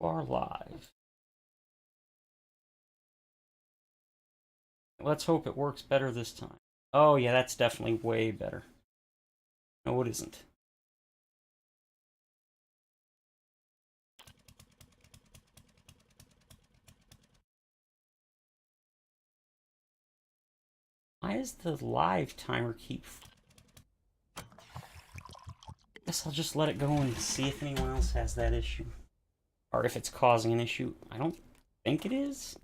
are live. Let's hope it works better this time. Oh yeah, that's definitely way better. No, it isn't. Why does the live timer keep... Guess I'll just let it go and see if anyone else has that issue. Or if it's causing an issue. I don't think it is.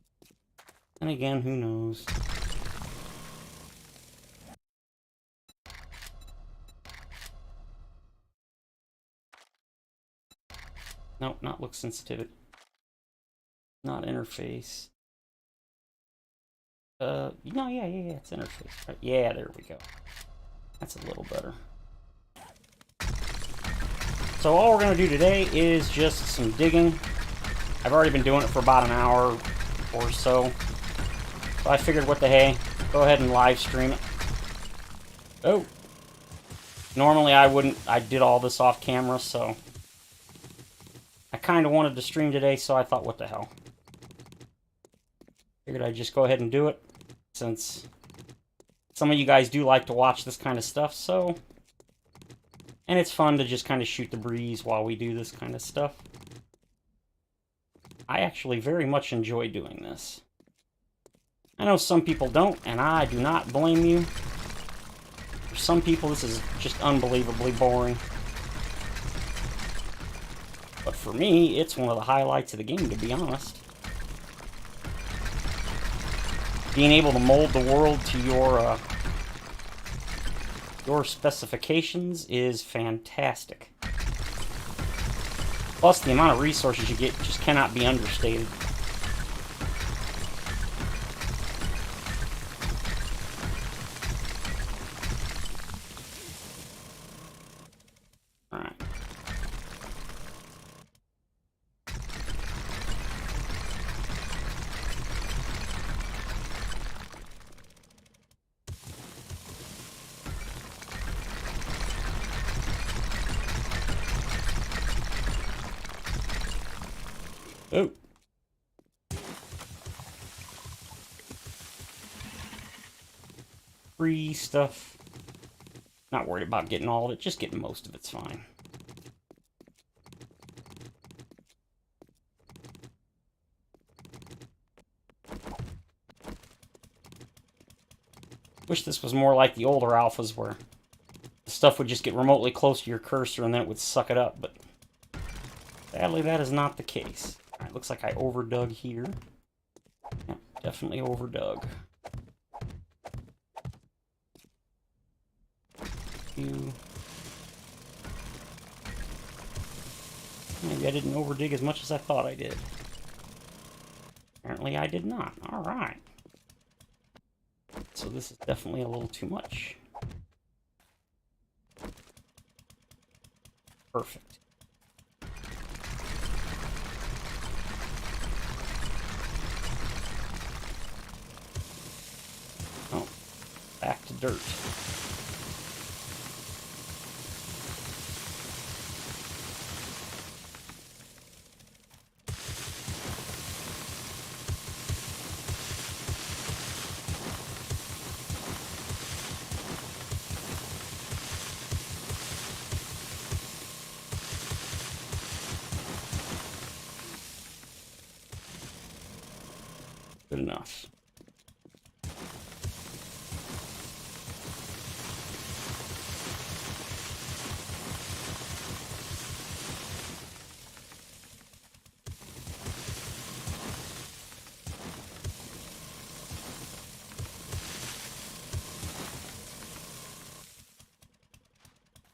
And again, who knows? Nope, not look sensitivity. Not interface. No, yeah, it's interface. Right? Yeah, there we go. That's a little better. So all we're going to do today is just some digging. I've already been doing it for about an hour or so. So I figured, what the hey, go ahead and live stream it. Oh. Normally I wouldn't. I did all this off camera, so... I kind of wanted to stream today, so I thought, what the hell. Figured I'd just go ahead and do it, since some of you guys do like to watch this kind of stuff, so... And it's fun to just kind of shoot the breeze while we do this kind of stuff. I actually very much enjoy doing this. I know some people don't, and I do not blame you. For some people, this is just unbelievably boring. But for me, it's one of the highlights of the game, to be honest. Being able to mold the world to your specifications is fantastic. Plus, the amount of resources you get just cannot be understated. Alright. Oh. Free stuff. Not worried about getting all of it, just getting most of it's fine. Wish this was more like the older alphas where the stuff would just get remotely close to your cursor and then it would suck it up, but sadly that is not the case. Alright, looks like I overdug here. Yeah, definitely overdug. Maybe I didn't overdig as much as I thought I did. Apparently I did not. Alright. So this is definitely a little too much. Perfect. Oh, back to dirt. Good enough.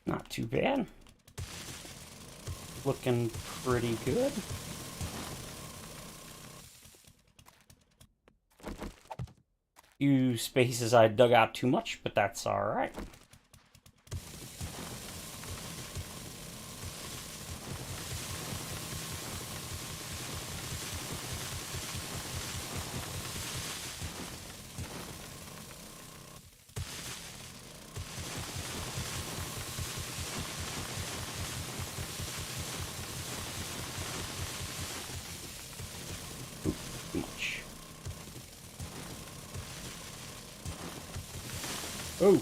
Not too bad. Looking pretty good. Few spaces I dug out too much, but that's alright. Ooh.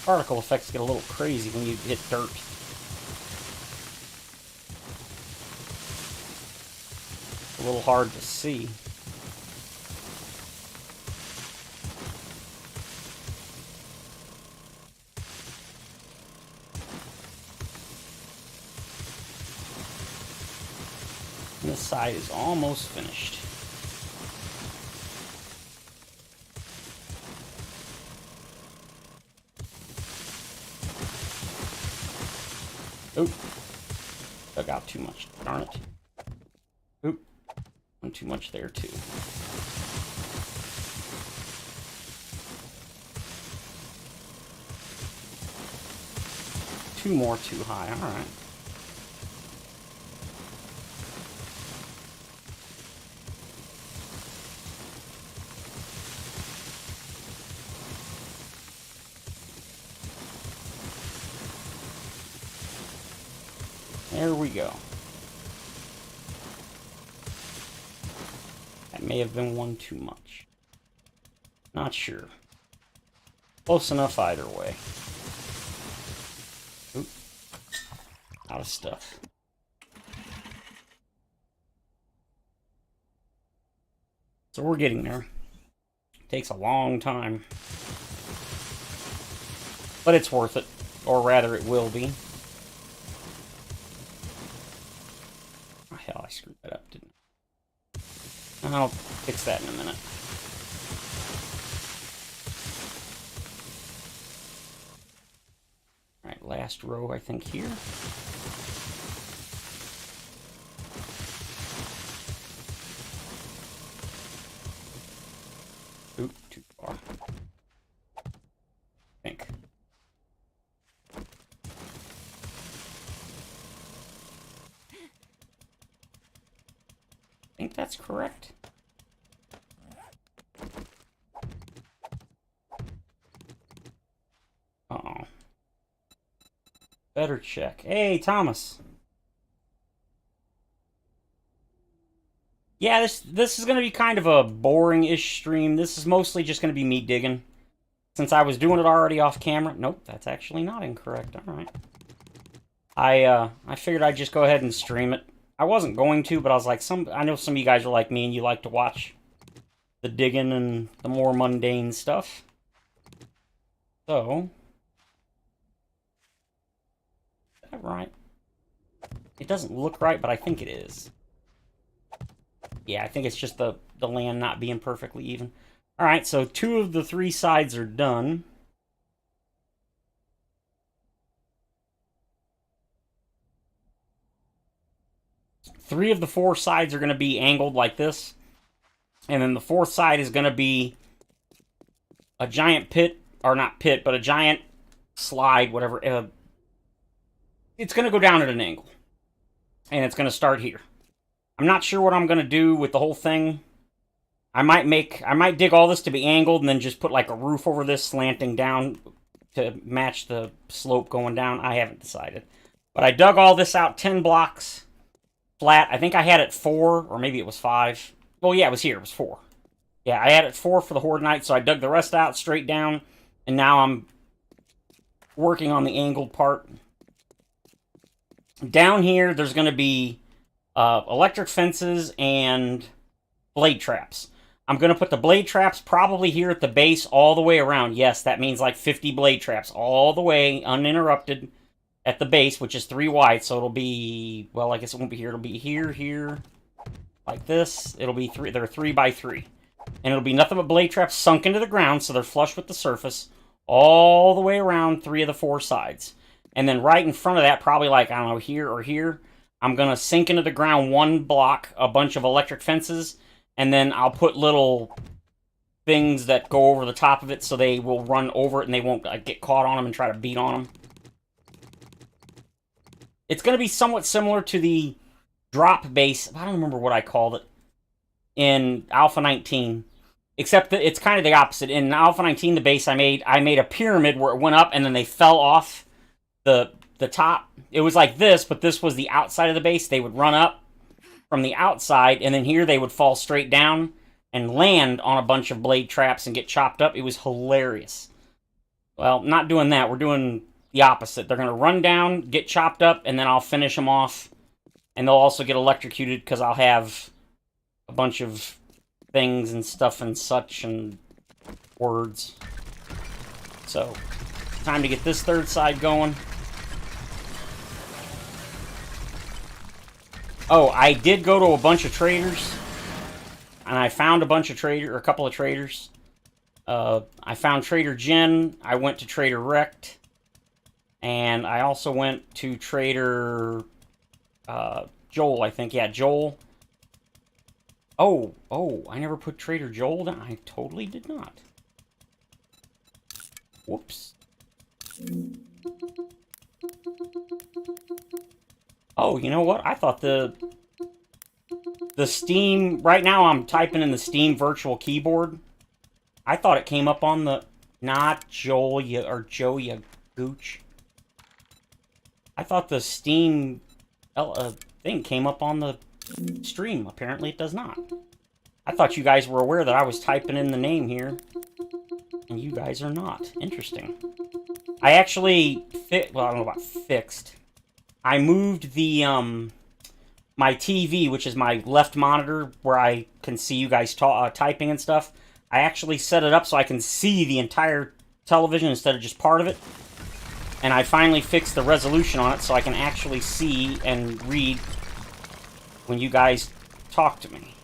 Particle effects get a little crazy when you hit dirt. A little hard to see. And this side is almost finished. Oop. Dug out too much. Darn it. Oop. Went too much there, too. Two more too high. Alright. There we go. That may have been one too much. Not sure. Close enough either way. Oop. Out of stuff. So we're getting there. Takes a long time. But it's worth it. Or rather, it will be. Oh, hell, I screwed that up, didn't I? I'll fix that in a minute. Alright, last row, I think, here. Oop, too far. I think. I think that's correct. Uh-oh. Better check. Hey, Thomas. Yeah, this is going to be kind of a boring-ish stream. This is mostly just going to be me digging. Since I was doing it already off camera. Nope, that's actually not incorrect. Alright. I figured I'd just go ahead and stream it. I wasn't going to, but I was like, I know some of you guys are like me and you like to watch the digging and the more mundane stuff. So, is that right? It doesn't look right, but I think it is. Yeah, I think it's just the land not being perfectly even. Alright, so 2 of the 3 sides are done. Three of the 4 sides are going to be angled like this. And then the 4th side is going to be a giant pit, or not pit, but a giant slide, whatever. It's going to go down at an angle. And it's going to start here. I'm not sure what I'm going to do with the whole thing. I might dig all this to be angled and then just put like a roof over this slanting down to match the slope going down. I haven't decided. But I dug all this out 10 blocks. Flat. I think I had it 4, or maybe it was 5. Well, yeah, it was here. It was 4. Yeah, I had it 4 for the Horde Night, so I dug the rest out straight down, and now I'm working on the angled part. Down here, there's going to be electric fences and blade traps. I'm going to put the blade traps probably here at the base all the way around. Yes, that means like 50 blade traps all the way, uninterrupted. At the base, which is 3 wide, so it'll be, well, I guess it won't be here. It'll be here, here, like this. It'll be 3. They're 3 by 3, and it'll be nothing but blade traps sunk into the ground, so they're flush with the surface, all the way around 3 of the 4 sides. And then right in front of that, probably like, I don't know, here or here, I'm gonna sink into the ground 1 block, a bunch of electric fences, and then I'll put little things that go over the top of it, so they will run over it and they won't get caught on them and try to beat on them. It's going to be somewhat similar to the drop base. I don't remember what I called it in Alpha 19. Except that it's kind of the opposite. In Alpha 19, the base I made a pyramid where it went up and then they fell off the top. It was like this, but this was the outside of the base. They would run up from the outside, and then here they would fall straight down and land on a bunch of blade traps and get chopped up. It was hilarious. Well, not doing that. We're doing the opposite. They're going to run down, get chopped up, and then I'll finish them off. And they'll also get electrocuted because I'll have a bunch of things and stuff and such and words. So, time to get this third side going. Oh, I did go to a bunch of traders. And I found a bunch of a couple of traders. I found Trader Jen. I went to Trader Rect. And I also went to Trader Joel, I think. Yeah, Joel. Oh, I never put Trader Joel down. I totally did not. Whoops. Oh, you know what? I thought the Steam... Right now I'm typing in the Steam virtual keyboard. I thought it came up on the... Not Joel, or Joe, you gooch. I thought the Steam thing came up on the stream. Apparently it does not. I thought you guys were aware that I was typing in the name here. And you guys are not. Interesting. I actually... Well, I don't know about fixed. I moved the... my TV, which is my left monitor, where I can see you guys typing and stuff. I actually set it up so I can see the entire television instead of just part of it. And I finally fixed the resolution on it so I can actually see and read when you guys talk to me.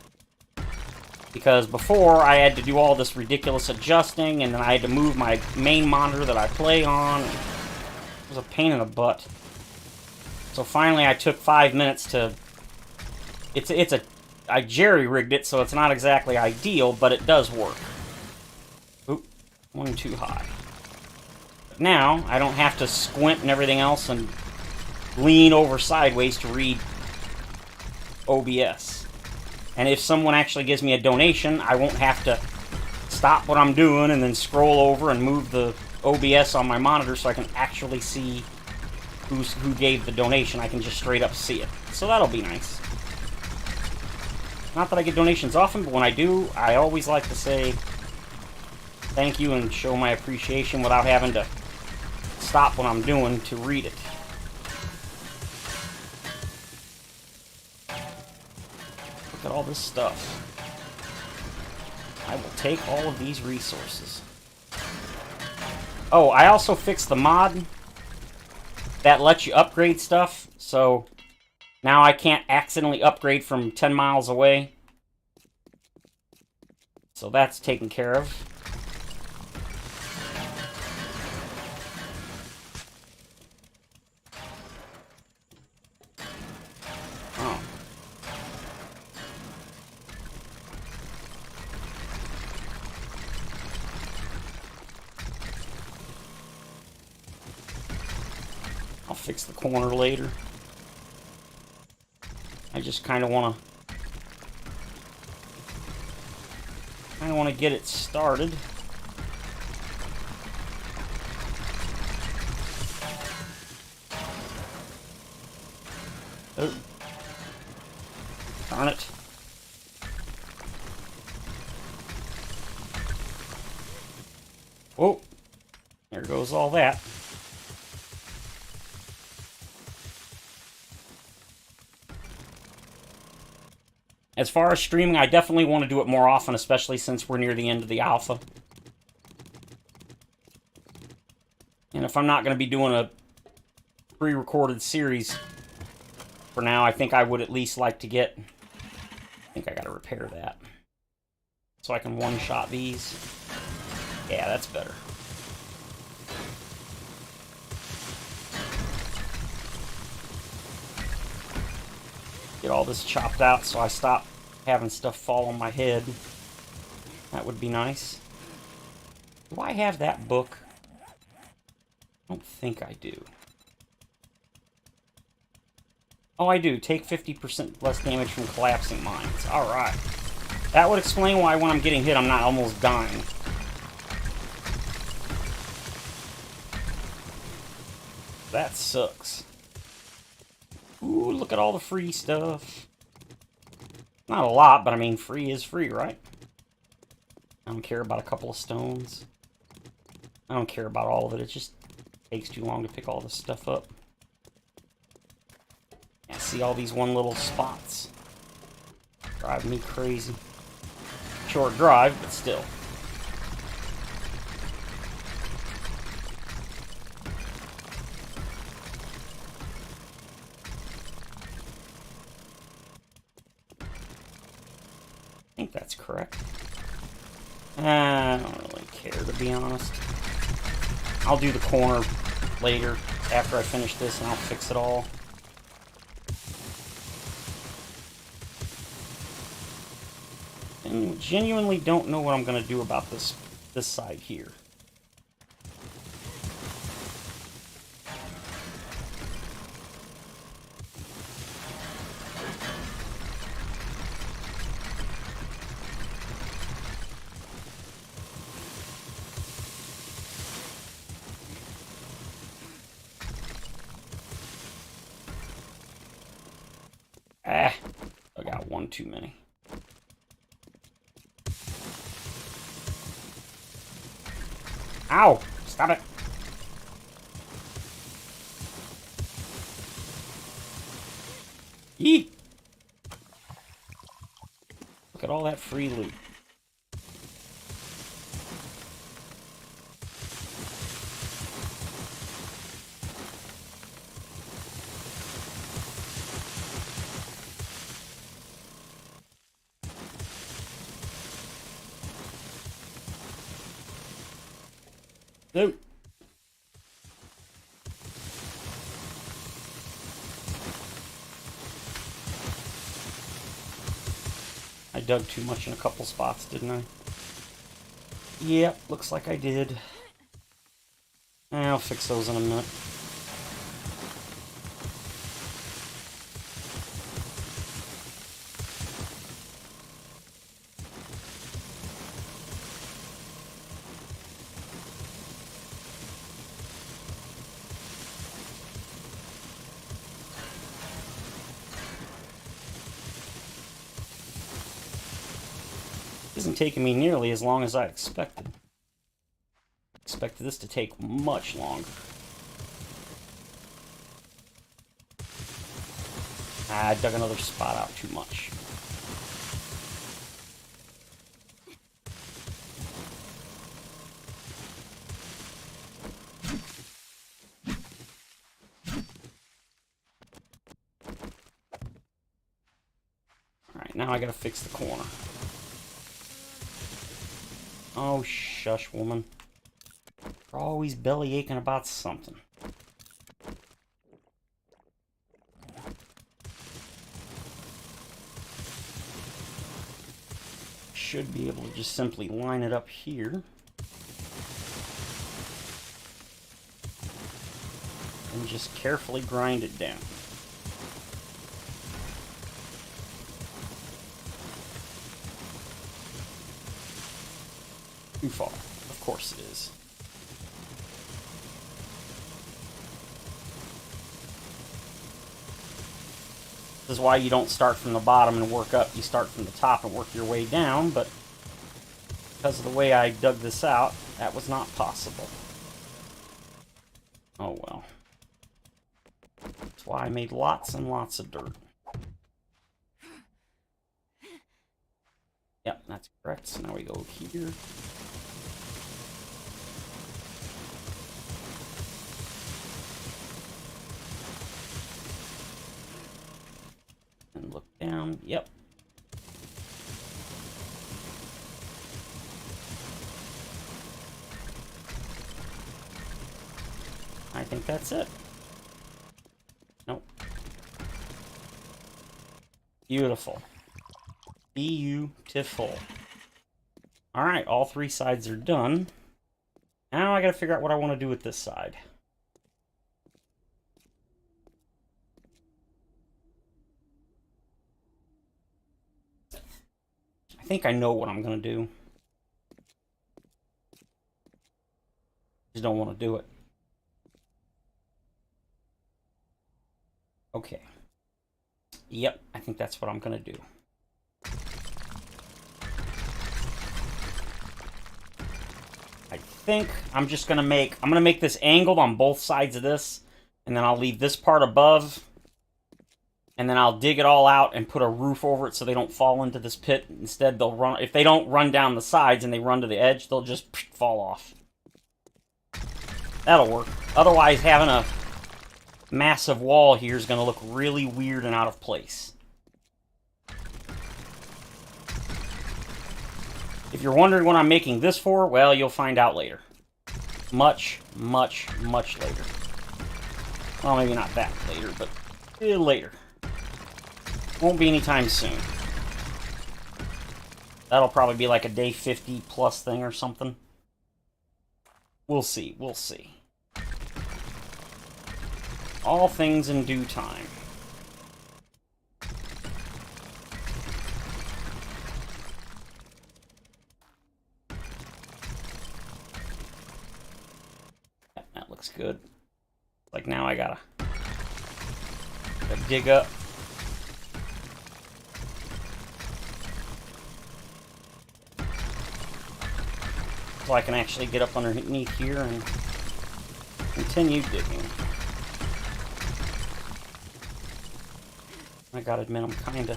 Because before, I had to do all this ridiculous adjusting, and then I had to move my main monitor that I play on. It was a pain in the butt. So finally, I took 5 minutes to... I jerry-rigged it, so it's not exactly ideal, but it does work. Oop, one too high. But now, I don't have to squint and everything else and lean over sideways to read OBS. And if someone actually gives me a donation, I won't have to stop what I'm doing and then scroll over and move the OBS on my monitor so I can actually see who gave the donation. I can just straight up see it. So that'll be nice. Not that I get donations often, but when I do, I always like to say thank you and show my appreciation without having to stop what I'm doing to read it. Look at all this stuff. I will take all of these resources. Oh, I also fixed the mod that lets you upgrade stuff, so now I can't accidentally upgrade from 10 miles away. So that's taken care of. Oh. I'll fix the corner later. I just kind of want to get it started. Oh. Darn it. Oh, there goes all that. As far as streaming, I definitely want to do it more often, especially since we're near the end of the alpha. And if I'm not going to be doing a pre-recorded series for now, I think I would at least like to get... I think I got to repair that. So I can one-shot these. Yeah, that's better. Get all this chopped out so I stop having stuff fall on my head. That would be nice. Do I have that book? I don't think I do. Oh, I do. Take 50% less damage from collapsing mines. Alright. That would explain why when I'm getting hit I'm not almost dying. That sucks. Ooh, look at all the free stuff. Not a lot, but I mean, free is free, right? I don't care about a couple of stones. I don't care about all of it. It just takes too long to pick all this stuff up. I see all these one little spots. Drive me crazy. Short drive, but still. I think that's correct. I don't really care, to be honest. I'll do the corner later, after I finish this, and I'll fix it all. And genuinely don't know what I'm going to do about this side here. I got one too many. Ow! Stop it! Yee! Look at all that free loot. Nope. I dug too much in a couple spots, didn't I? Yep, looks like I did. I'll fix those in a minute. Isn't taking me nearly as long as I expected. Expected this to take much longer. I dug another spot out too much. Alright, now I gotta fix the corner. Oh, shush, woman. You're always belly aching about something. Should be able to just simply line it up here. And just carefully grind it down. Too far. Of course it is. This is why you don't start from the bottom and work up. You start from the top and work your way down, but because of the way I dug this out, that was not possible. Oh well. That's why I made lots and lots of dirt. Yep, that's correct. So now we go here. And look down. Yep. I think that's it. Nope. Beautiful. Beautiful. Alright, all three sides are done. Now I gotta figure out what I want to do with this side. I think I know what I'm gonna do. Just don't want to do it. Okay. Yep, I think that's what I'm gonna do. I think I'm just gonna make, I'm gonna make this angled on both sides of this, and then I'll leave this part above, and then I'll dig it all out and put a roof over it so they don't fall into this pit. Instead, they'll run, if they don't run down the sides and they run to the edge, they'll just fall off. That'll work. Otherwise, having a massive wall here is gonna look really weird and out of place. If you're wondering what I'm making this for, well, you'll find out later. Much, much, much later. Well, maybe not that later, but later. Won't be anytime soon. That'll probably be like a day 50 plus thing or something. We'll see, we'll see. All things in due time. That looks good. Like now I gotta dig up. So I can actually get up underneath here and continue digging. I gotta admit, I'm kinda...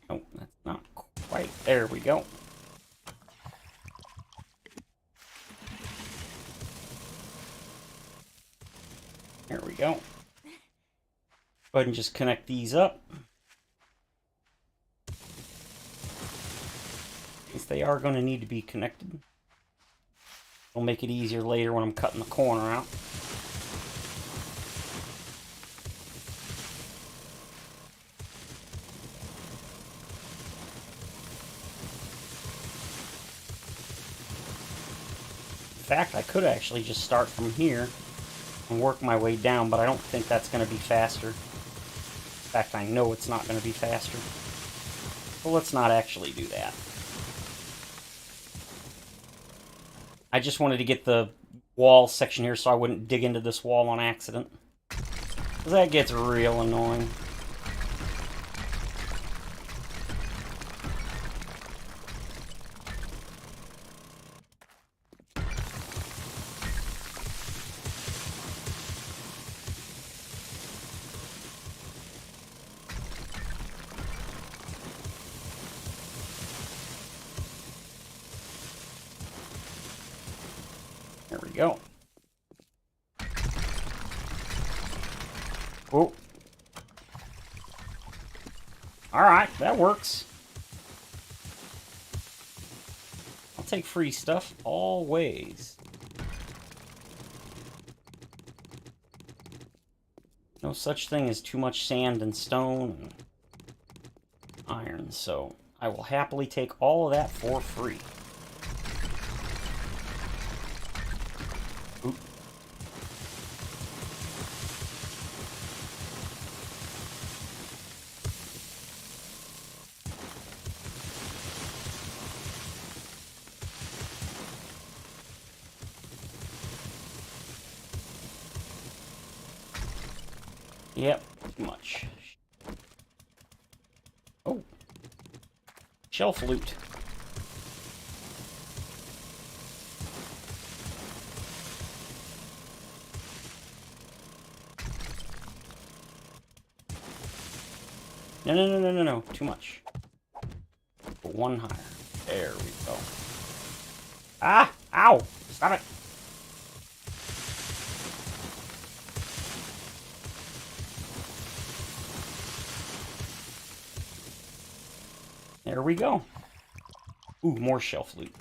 Oh, that's not quite... There we go. There we go. Go ahead and just connect these up. Since they are going to need to be connected. It'll make it easier later when I'm cutting the corner out. In fact, I could actually just start from here and work my way down, but I don't think that's going to be faster. In fact, I know it's not going to be faster. So let's not actually do that. I just wanted to get the wall section here so I wouldn't dig into this wall on accident. Because that gets real annoying. There we go. Oh. Alright, that works. I'll take free stuff always. No such thing as too much sand and stone and iron, so I will happily take all of that for free. Oop. Yep, too much. Oh. Shelf loot. No. Too much. One higher. There we go. Ah! Ow! Stop it! There we go. Ooh, more shelf loot.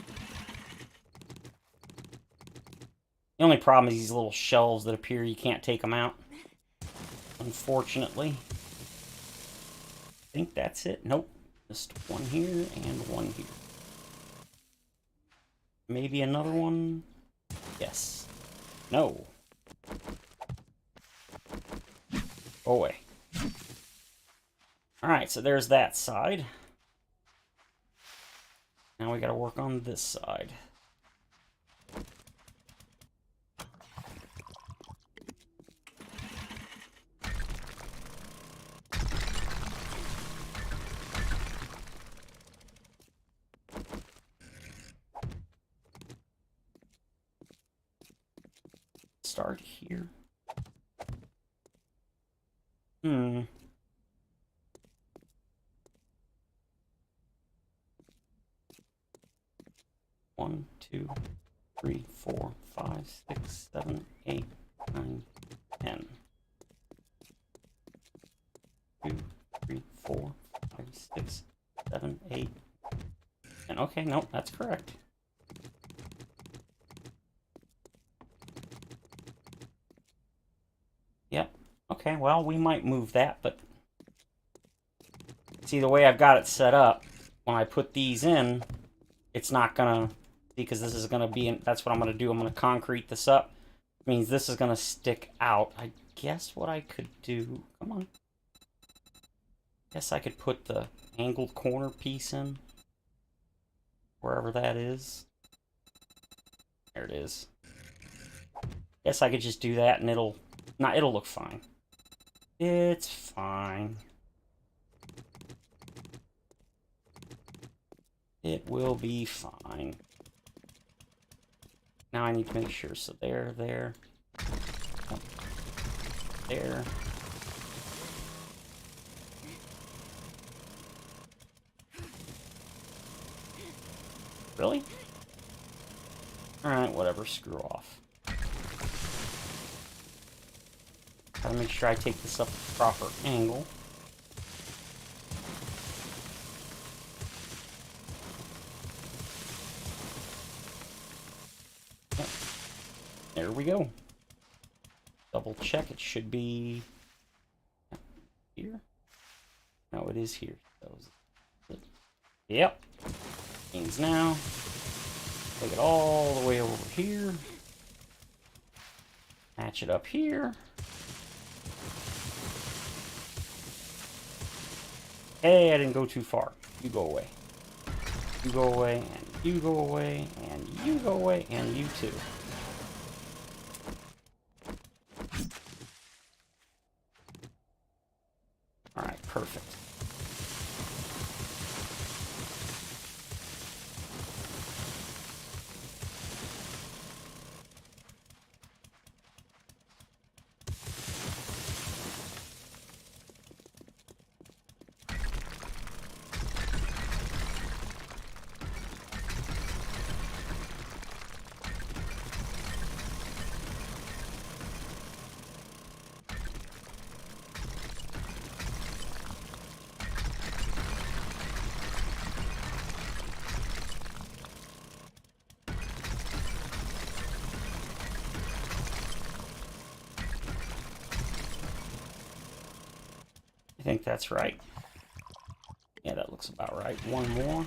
The only problem is these little shelves that appear, you can't take them out. Unfortunately. I think that's it. Nope. Just one here and one here. Maybe another one? Yes. No. Go away. Alright, so there's that side. Now we gotta work on this side. Start here. One, 2, 3, 4, 5, 6, 7, 8, 9, 10. 2, 3, 4, 5, 6, 7, 8. And okay, nope, that's correct. Yep. Okay, well, we might move that, but see, the way I've got it set up, when I put these in, it's not gonna, because this is gonna be, that's what I'm gonna do. I'm gonna concrete this up. It means this is gonna stick out. I guess what I could do, come on. Guess I could put the angled corner piece in, wherever that is. There it is. Guess I could just do that and it'll look fine. It's fine. It will be fine. Now I need to make sure. So there. There. Really? Alright, whatever. Screw off. Gotta make sure I take this up at the proper angle. Yep. There we go. Double check. It should be here. No, it is here. Yep. Means now. Take it all the way over here. Match it up here. Hey, I didn't go too far. You go away. You go away, and you go away, and you go away, and you too. Alright, perfect. I think that's right. Yeah, that looks about right. One more.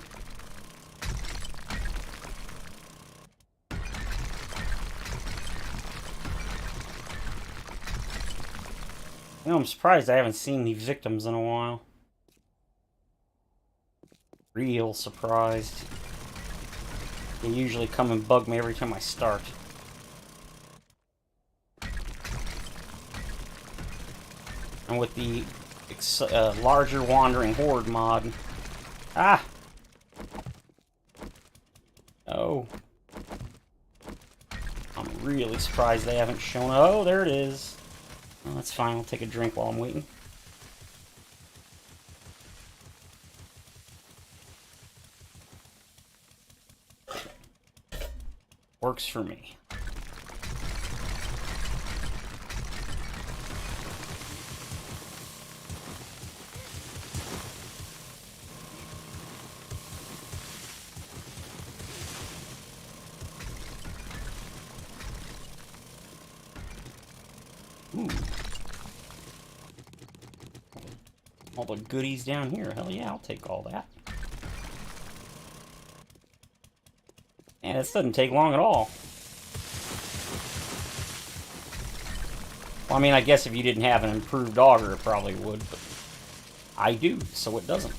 You know, I'm surprised I haven't seen these victims in a while. Real surprised. They usually come and bug me every time I start. And with the larger wandering horde mod. Ah! Oh. I'm really surprised they haven't shown. Oh, there it is. Oh, that's fine. I'll take a drink while I'm waiting. Works for me. Ooh. All the goodies down here. Hell yeah, I'll take all that. And this doesn't take long at all. Well, I mean, I guess if you didn't have an improved auger, it probably would, but I do, so it doesn't.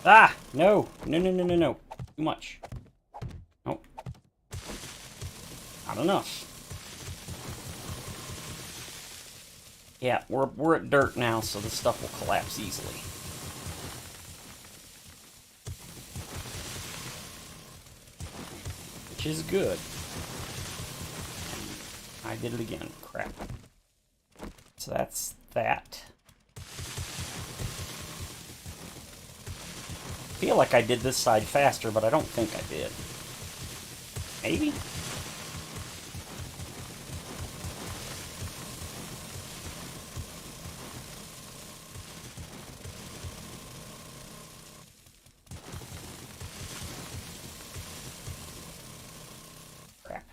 Ah! No! No, no, no, no, no. Too much. Nope. Not enough. Yeah, we're at dirt now, so this stuff will collapse easily. Which is good. I did it again. Crap. So that's that. I feel like I did this side faster, but I don't think I did. Maybe? Crap.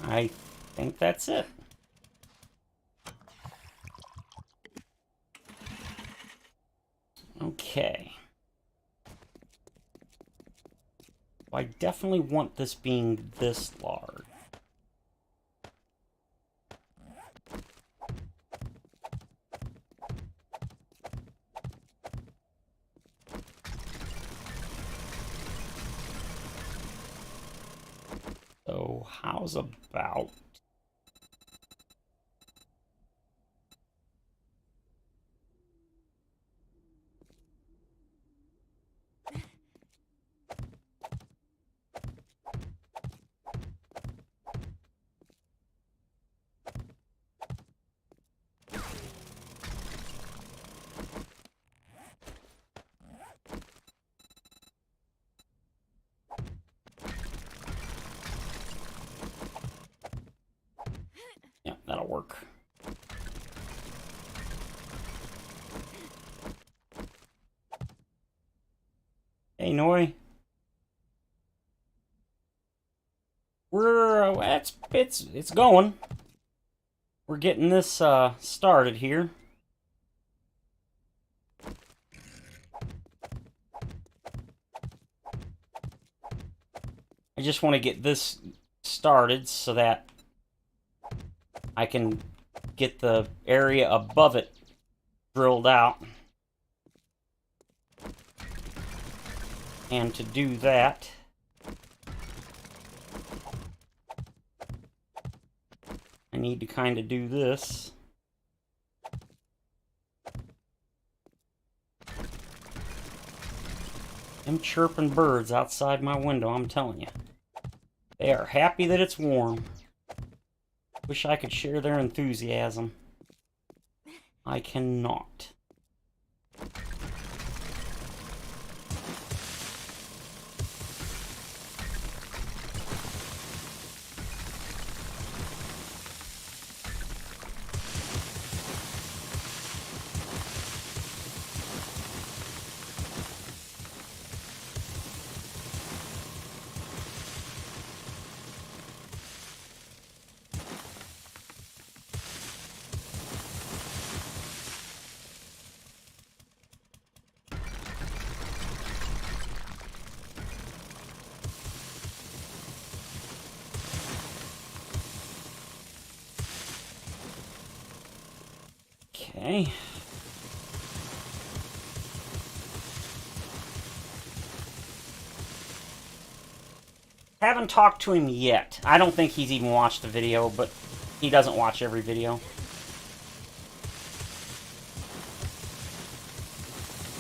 I think that's it. Okay. I definitely want this being this large. So, how's about... Yeah, that'll work. Hey, Noi. We're it's going. We're getting this started here. I just want to get this started so that I can get the area above it drilled out. And to do that, I need to kind of do this. Them chirping birds outside my window, I'm telling you. They are happy that it's warm. Wish I could share their enthusiasm. I cannot. Okay. Haven't talked to him yet. I don't think he's even watched the video, but he doesn't watch every video.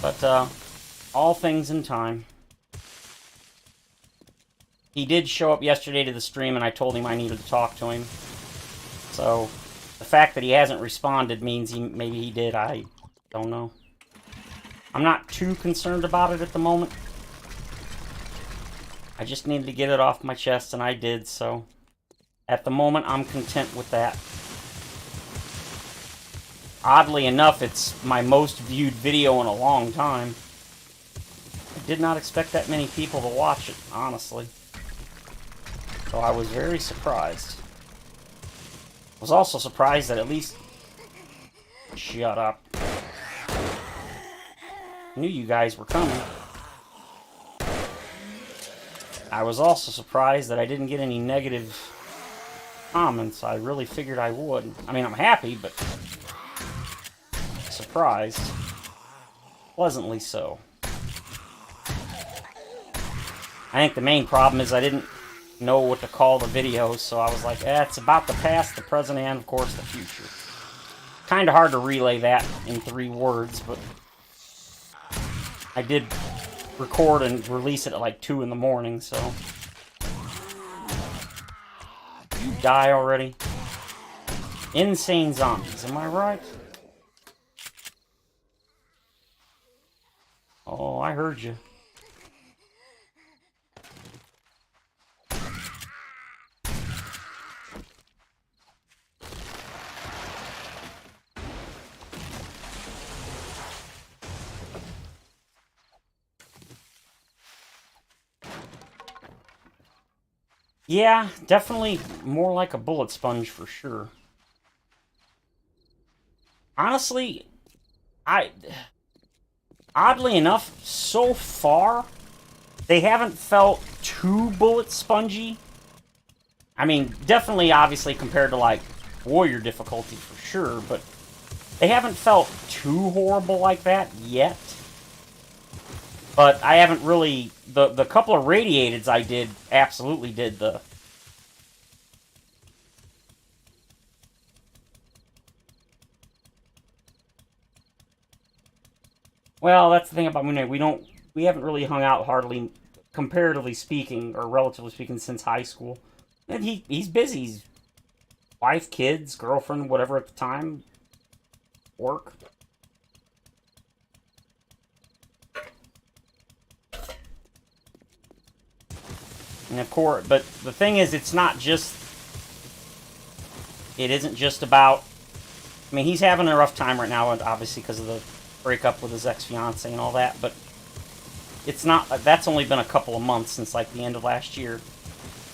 But, all things in time. He did show up yesterday to the stream, and I told him I needed to talk to him. So, the fact that he hasn't responded means maybe he did. I don't know. I'm not too concerned about it at the moment. I just needed to get it off my chest, and I did, so... At the moment, I'm content with that. Oddly enough, it's my most viewed video in a long time. I did not expect that many people to watch it, honestly. So I was very surprised. I was also surprised that at least... Shut up. Knew you guys were coming. I was also surprised that I didn't get any negative comments. I really figured I would. I mean, I'm happy, but surprised. Pleasantly so. I think the main problem is I didn't know what to call the video, so I was like, it's about the past, the present, and, of course, the future. Kind of hard to relay that in 3 words, but I did record and release it at like 2 in the morning, so. You die already? Insane zombies, am I right? Oh, I heard you. Yeah, definitely more like a bullet sponge for sure. Honestly, oddly enough, so far, they haven't felt too bullet spongy. I mean, definitely, obviously, compared to, like, warrior difficulty for sure, but they haven't felt too horrible like that yet. But I haven't really... The couple of radiateds I did absolutely did the... Well, that's the thing about Moon Knight. We haven't really hung out hardly, comparatively speaking, or relatively speaking, since high school. And he's busy. He's wife, kids, girlfriend, whatever at the time. Work. And of course, but the thing is, it isn't just about, I mean, he's having a rough time right now, obviously, because of the breakup with his ex-fiancée and all that, but it's not, that's only been a couple of months since, like, the end of last year.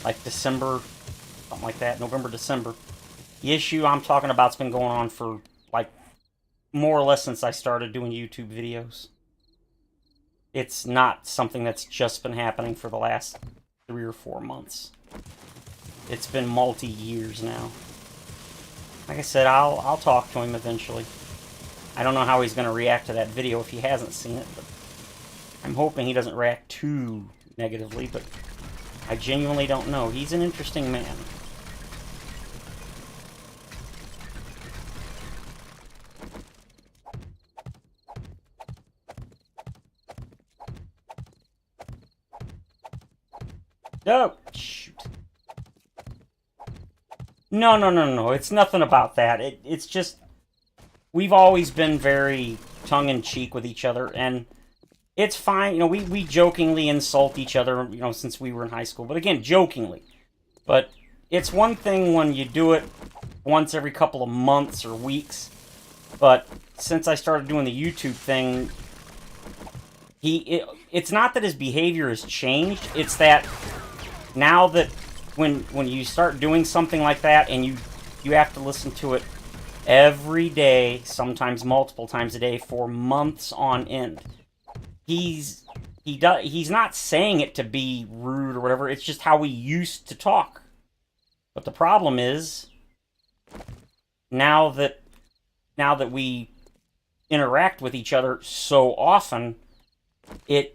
Like, December, something like that, November, December. The issue I'm talking about's been going on for, like, more or less since I started doing YouTube videos. It's not something that's just been happening for the last 3 or 4 months. It's been multi-years now. Like I said, I'll talk to him eventually. I don't know how he's going to react to that video if he hasn't seen it, but I'm hoping he doesn't react too negatively, but I genuinely don't know. He's an interesting man. Oh, shoot. No. It's nothing about that. It's just, we've always been very tongue-in-cheek with each other, and it's fine. You know, we jokingly insult each other, you know, since we were in high school. But again, jokingly. But it's one thing when you do it once every couple of months or weeks. But since I started doing the YouTube thing, it's not that his behavior has changed. It's that now that when you start doing something like that and you have to listen to it every day, sometimes multiple times a day, for months on end. He's not saying it to be rude or whatever. It's just how we used to talk. But the problem is, now that we interact with each other so often, I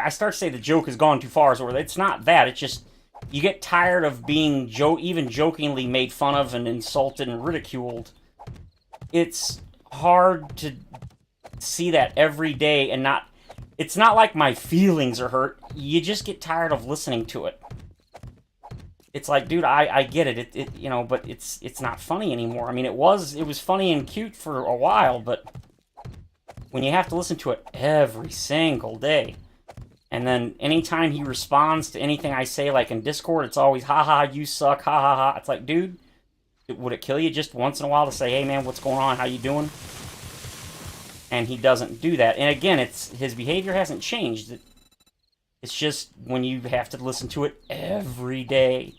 start to say the joke has gone too far. So it's not that. It's just you get tired of being even jokingly made fun of and insulted and ridiculed. It's hard to see that every day and not... It's not like my feelings are hurt. You just get tired of listening to it. It's like, dude, I get it. You know, but it's not funny anymore. I mean, it was funny and cute for a while, but when you have to listen to it every single day, and then anytime he responds to anything I say, like in Discord, it's always, haha, you suck, ha ha ha. It's like, dude, would it kill you just once in a while to say, hey man, what's going on, how you doing? And he doesn't do that. And again, his behavior hasn't changed. It's just when you have to listen to it every day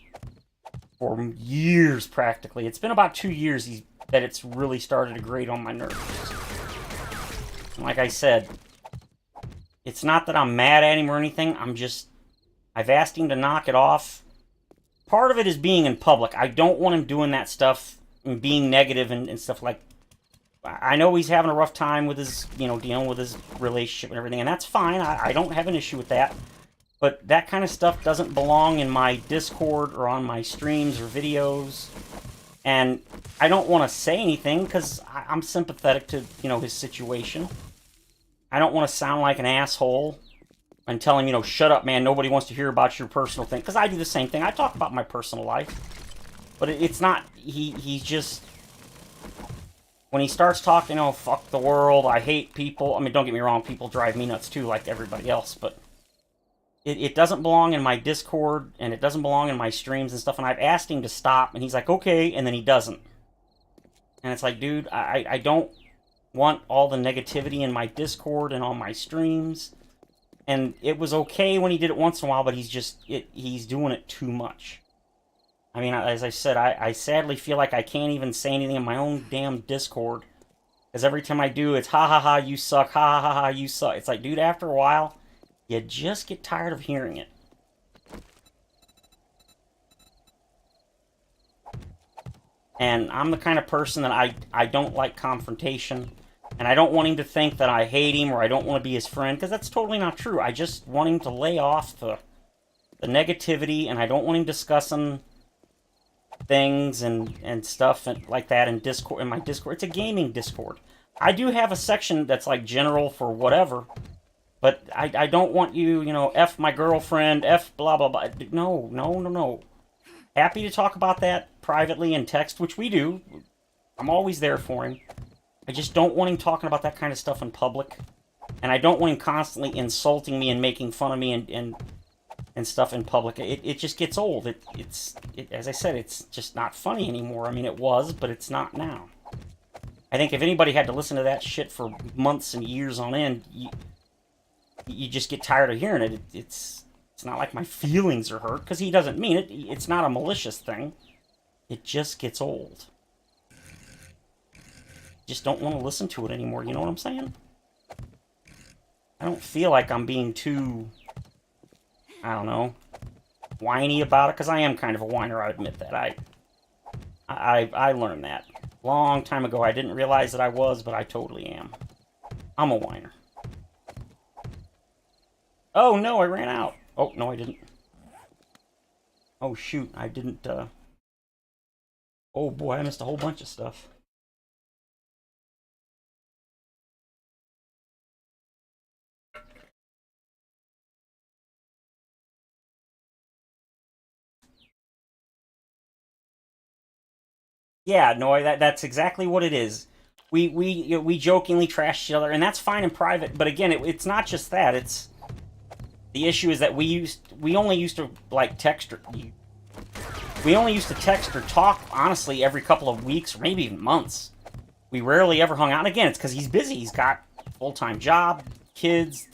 for years practically. It's been about 2 years that it's really started to grate on my nerves. like I said, it's not that I'm mad at him or anything. I've asked him to knock it off. Part of it is being in public. I don't want him doing that stuff and being negative and stuff like. I know he's having a rough time with his, dealing with his relationship and everything, and that's fine. I don't have an issue with that. But that kind of stuff doesn't belong in my Discord or on my streams or videos. And I don't want to say anything because I'm sympathetic to, his situation. I don't want to sound like an asshole and tell him, shut up, man, nobody wants to hear about your personal thing. Because I do the same thing. I talk about my personal life. But it's not, he's just, when he starts talking, fuck the world, I hate people. I mean, don't get me wrong, people drive me nuts too, like everybody else. But it doesn't belong in my Discord, and it doesn't belong in my streams and stuff. And I've asked him to stop, and he's like, okay, and then he doesn't. And it's like, dude, I don't want all the negativity in my Discord and on my streams. And it was okay when he did it once in a while, but he's doing it too much. I mean, as I said, I sadly feel like I can't even say anything in my own damn Discord. Because every time I do, it's ha ha ha, you suck, ha ha ha ha, you suck. It's like, dude, after a while, you just get tired of hearing it. And I'm the kind of person that I don't like confrontation. And I don't want him to think that I hate him or I don't want to be his friend, because that's totally not true. I just want him to lay off the negativity, and I don't want him discussing things and stuff like that in Discord, in my Discord. It's a gaming Discord. I do have a section that's like general for whatever, but I don't want you, F my girlfriend, F blah blah blah. No. Happy to talk about that privately in text, which we do. I'm always there for him. I just don't want him talking about that kind of stuff in public. And I don't want him constantly insulting me and making fun of me and stuff in public. It just gets old. As I said, it's just not funny anymore. I mean, it was, but it's not now. I think if anybody had to listen to that shit for months and years on end, you just get tired of hearing it. It's not like my feelings are hurt, because he doesn't mean it. It's not a malicious thing. It just gets old. Just don't want to listen to it anymore, you know what I'm saying? I don't feel like I'm being too, I don't know, whiny about it, because I am kind of a whiner, I admit that. I learned that long time ago. I didn't realize that I was, but I totally am. I'm a whiner. Oh no, I ran out. Oh, no I didn't. Oh shoot, I didn't, oh boy, I missed a whole bunch of stuff. Yeah, no, that's exactly what it is. We jokingly trash each other, and that's fine in private. But again, it's not just that. It's the issue is that we only used to like text or we only used to text or talk honestly every couple of weeks or maybe even months. We rarely ever hung out. And again, it's because he's busy. He's got a full-time job, kids,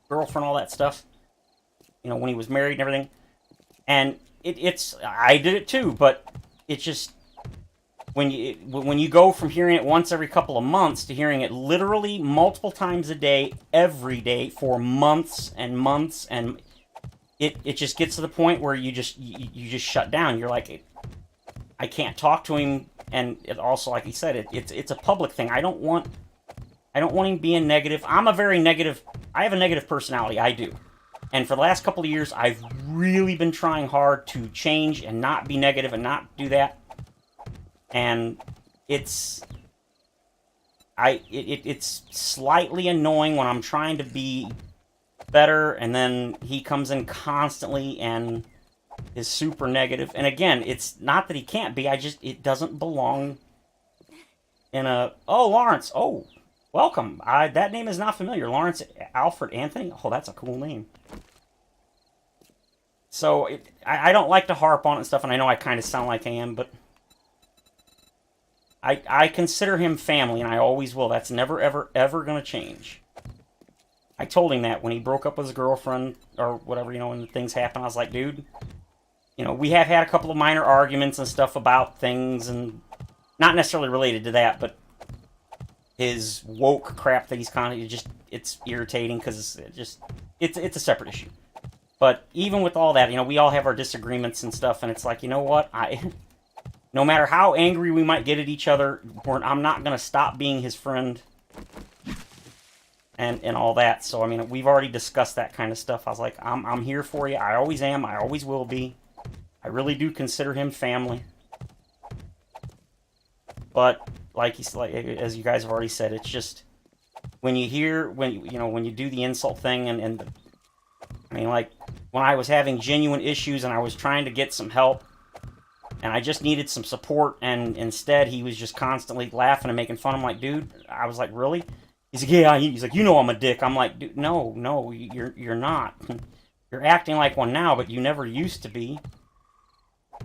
girlfriend, all that stuff. When he was married and everything. And it's I did it too, but it's just. When you go from hearing it once every couple of months to hearing it literally multiple times a day, every day, for months and months, and it just gets to the point where you just shut down. You're like, I can't talk to him, and it also, like he said, it's a public thing. I don't want him being negative. I have a negative personality, I do. And for the last couple of years, I've really been trying hard to change and not be negative and not do that. And it's slightly annoying when I'm trying to be better, and then he comes in constantly and is super negative. And again, it's not that he can't be, it doesn't belong in a... Oh, Lawrence! Oh, welcome! That name is not familiar. Lawrence Alfred Anthony? Oh, that's a cool name. So, I don't like to harp on it and stuff, and I know I kind of sound like I am, but... I consider him family, and I always will. That's never, ever, ever going to change. I told him that when he broke up with his girlfriend, or whatever, when things happen. I was like, dude, we have had a couple of minor arguments and stuff about things, and not necessarily related to that, but his woke crap that he's kind of it's irritating because it's a separate issue. But even with all that, you know, we all have our disagreements and stuff, and it's like, you know what, no matter how angry we might get at each other, I'm not gonna stop being his friend. And all that. So I mean, we've already discussed that kind of stuff. I was like, I'm here for you. I always am. I always will be. I really do consider him family. But like as you guys have already said, it's just when you hear when you do the insult thing and I mean, like when I was having genuine issues and I was trying to get some help and I just needed some support, and instead he was just constantly laughing and making fun. I'm like, dude, I was like, really? He's like, yeah. He's like, you know I'm a dick. I'm like, dude, no, you're not. You're acting like one now, but you never used to be.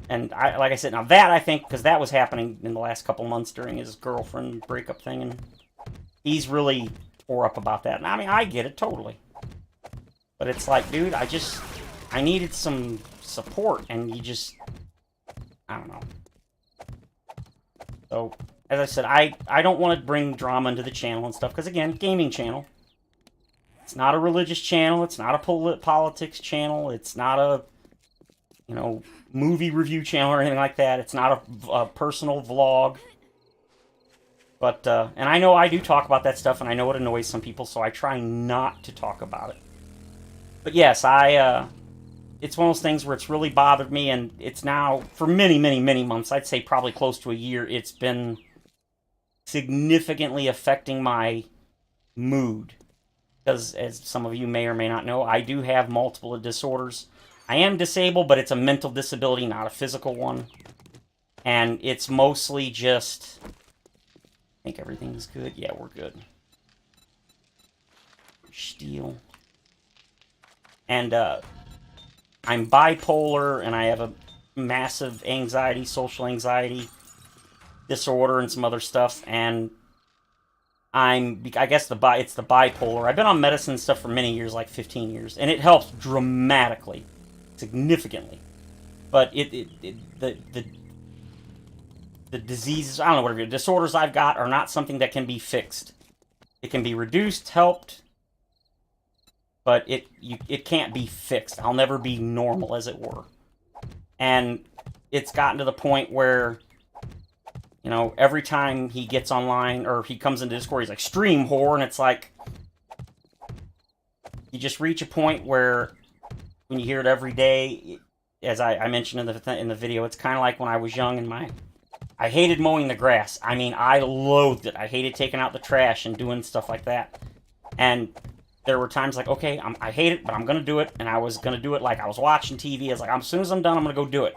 And like I said, now that I think, because that was happening in the last couple months during his girlfriend breakup thing, and he's really tore up about that. And I mean, I get it totally. But it's like, dude, I needed some support, and you just, I don't know. So, as I said, I don't want to bring drama into the channel and stuff, because again, gaming channel. It's not a religious channel, it's not a politics channel, it's not a, you know, movie review channel or anything like that. It's not a personal vlog. But, and I know I do talk about that stuff, and I know it annoys some people, so I try not to talk about it. But yes, it's one of those things where it's really bothered me, and it's now, for many, many, many months, I'd say probably close to a year, it's been significantly affecting my mood. Because, as some of you may or may not know, I do have multiple disorders. I am disabled, but it's a mental disability, not a physical one. And it's mostly just, I think everything's good. Yeah, we're good. Steel. And, I'm bipolar, and I have a massive anxiety, social anxiety disorder, and some other stuff, and I guess it's the bipolar. I've been on medicine and stuff for many years, like 15 years, and it helps dramatically, significantly. But the diseases, I don't know, whatever, disorders I've got are not something that can be fixed. It can be reduced, helped, but it can't be fixed. I'll never be normal, as it were. And it's gotten to the point where, you know, every time he gets online, or he comes into Discord, he's like, stream whore, and it's like, you just reach a point where, when you hear it every day, as I mentioned in the video, it's kind of like when I was young and I hated mowing the grass. I mean, I loathed it. I hated taking out the trash and doing stuff like that. And there were times like, okay, I hate it, but I'm going to do it. And I was going to do it like I was watching TV. I was like, as soon as I'm done, I'm going to go do it.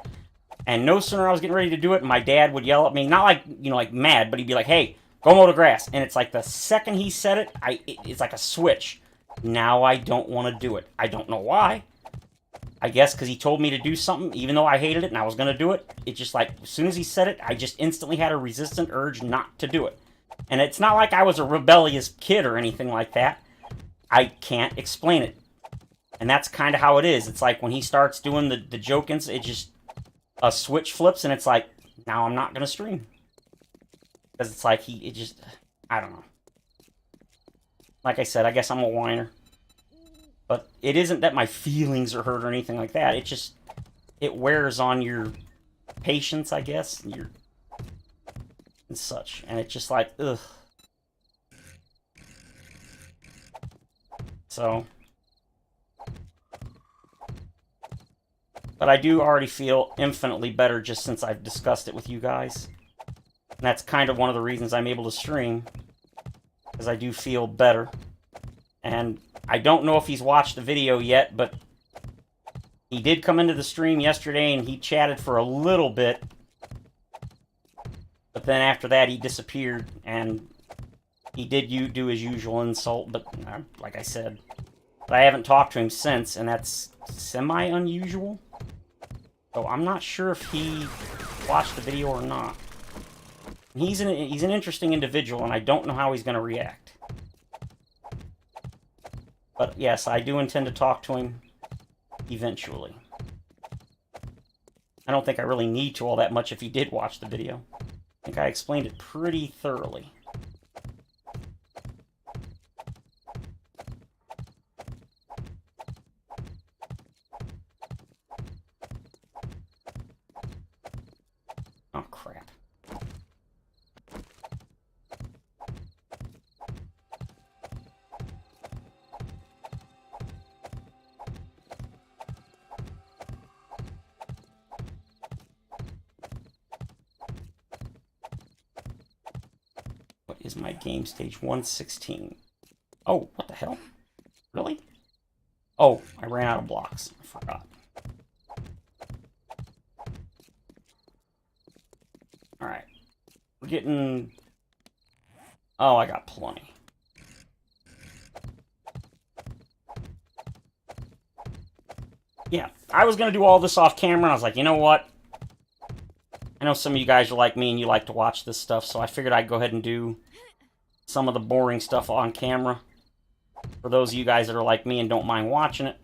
And no sooner I was getting ready to do it, my dad would yell at me, not like, you know, like mad, but he'd be like, hey, go mow the grass. And it's like the second he said it, it's like a switch. Now I don't want to do it. I don't know why. I guess because he told me to do something, even though I hated it and I was going to do it. It's just like, as soon as he said it, I just instantly had a resistant urge not to do it. And it's not like I was a rebellious kid or anything like that. I can't explain it. And that's kind of how it is. It's like when he starts doing the jokings, it just, a switch flips and it's like, now I'm not going to stream. Because it's like, I don't know. Like I said, I guess I'm a whiner. But it isn't that my feelings are hurt or anything like that. It just, it wears on your patience, I guess, and such. And it's just like, ugh. So. But I do already feel infinitely better just since I've discussed it with you guys. And that's kind of one of the reasons I'm able to stream. Because I do feel better. And I don't know if he's watched the video yet, but he did come into the stream yesterday and he chatted for a little bit. But then after that he disappeared and he did do his usual insult, but like I said. But I haven't talked to him since, and that's semi-unusual. So I'm not sure if he watched the video or not. He's an interesting individual, and I don't know how he's going to react. But yes, I do intend to talk to him eventually. I don't think I really need to all that much if he did watch the video. I think I explained it pretty thoroughly. is my game stage? 116. Oh, what the hell? Really? Oh, I ran out of blocks. I forgot. Alright. We're getting... Oh, I got plenty. Yeah, I was going to do all this off camera, and I was like, you know what? I know some of you guys are like me, and you like to watch this stuff, so I figured I'd go ahead and do some of the boring stuff on camera. For those of you guys that are like me and don't mind watching it.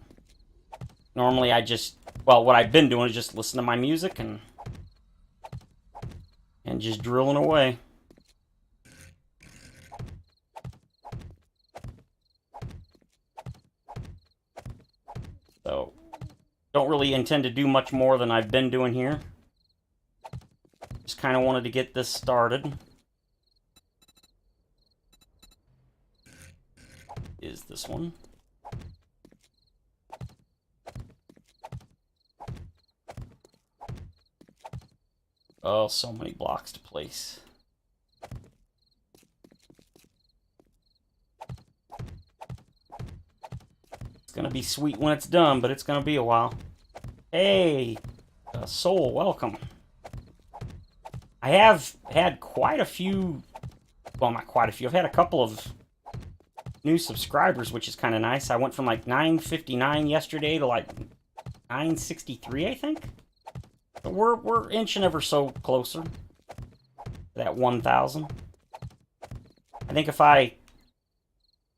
Normally I just... Well, what I've been doing is just listen to my music and just drilling away. So, don't really intend to do much more than I've been doing here. Just kind of wanted to get this started. Is this one? Oh, so many blocks to place. It's gonna be sweet when it's done, but it's gonna be a while. Hey, Soul, welcome. I have had quite a few, well, not quite a few, I've had a couple of new subscribers, which is kind of nice. I went from like 959 yesterday to like 963, I think. But we're inching ever so closer to that 1,000. I think if I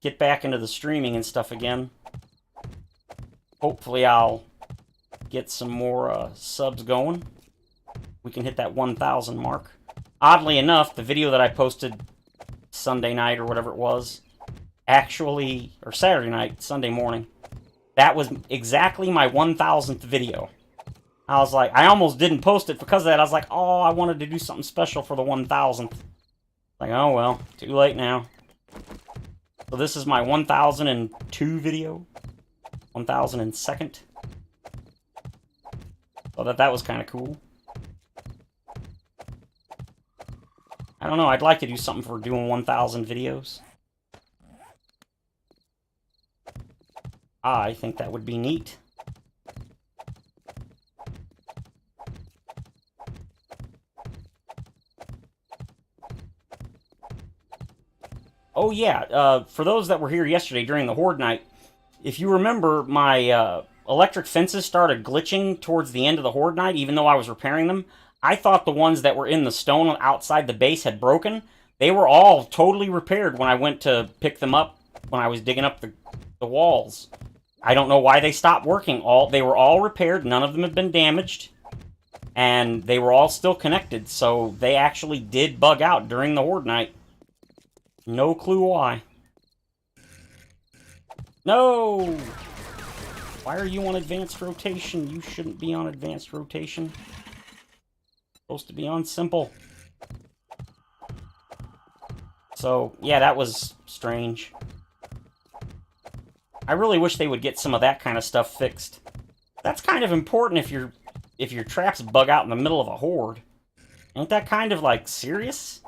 get back into the streaming and stuff again, hopefully I'll get some more subs going. We can hit that 1,000 mark. Oddly enough, the video that I posted Sunday night or whatever it was, actually, or Saturday night, Sunday morning, that was exactly my 1,000th video. I was like, I almost didn't post it because of that. I was like, oh, I wanted to do something special for the 1,000th. Like, oh well, too late now. So this is my 1,002 video. 1,002nd. So that was kind of cool. I don't know, I'd like to do something for doing 1,000 videos. I think that would be neat. Oh yeah, for those that were here yesterday during the Horde night, if you remember, my electric fences started glitching towards the end of the Horde night, even though I was repairing them. I thought the ones that were in the stone outside the base had broken. They were all totally repaired when I went to pick them up when I was digging up the walls. I don't know why they stopped working. They were all repaired. None of them had been damaged. And they were all still connected. So they actually did bug out during the Horde night. No clue why. No! Why are you on advanced rotation? You shouldn't be on advanced rotation. Supposed to be on simple. So, yeah, that was strange. I really wish they would get some of that kind of stuff fixed. That's kind of important if your traps bug out in the middle of a horde. Ain't that kind of, like, serious?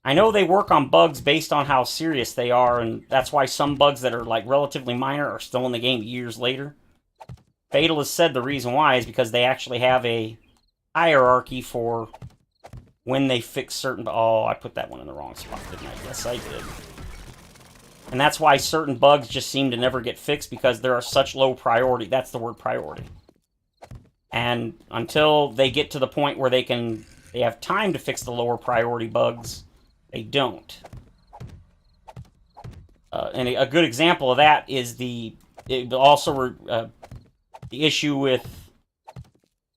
I know they work on bugs based on how serious they are, and that's why some bugs that are, like, relatively minor are still in the game years later. Fatal has said the reason why is because they actually have a hierarchy for when they fix certain... Oh, I put that one in the wrong spot, didn't I? Yes, I did. And that's why certain bugs just seem to never get fixed, because there are such low priority. That's the word, priority. And until they get to the point where they have time to fix the lower priority bugs, they don't. And a good example of that is the issue with,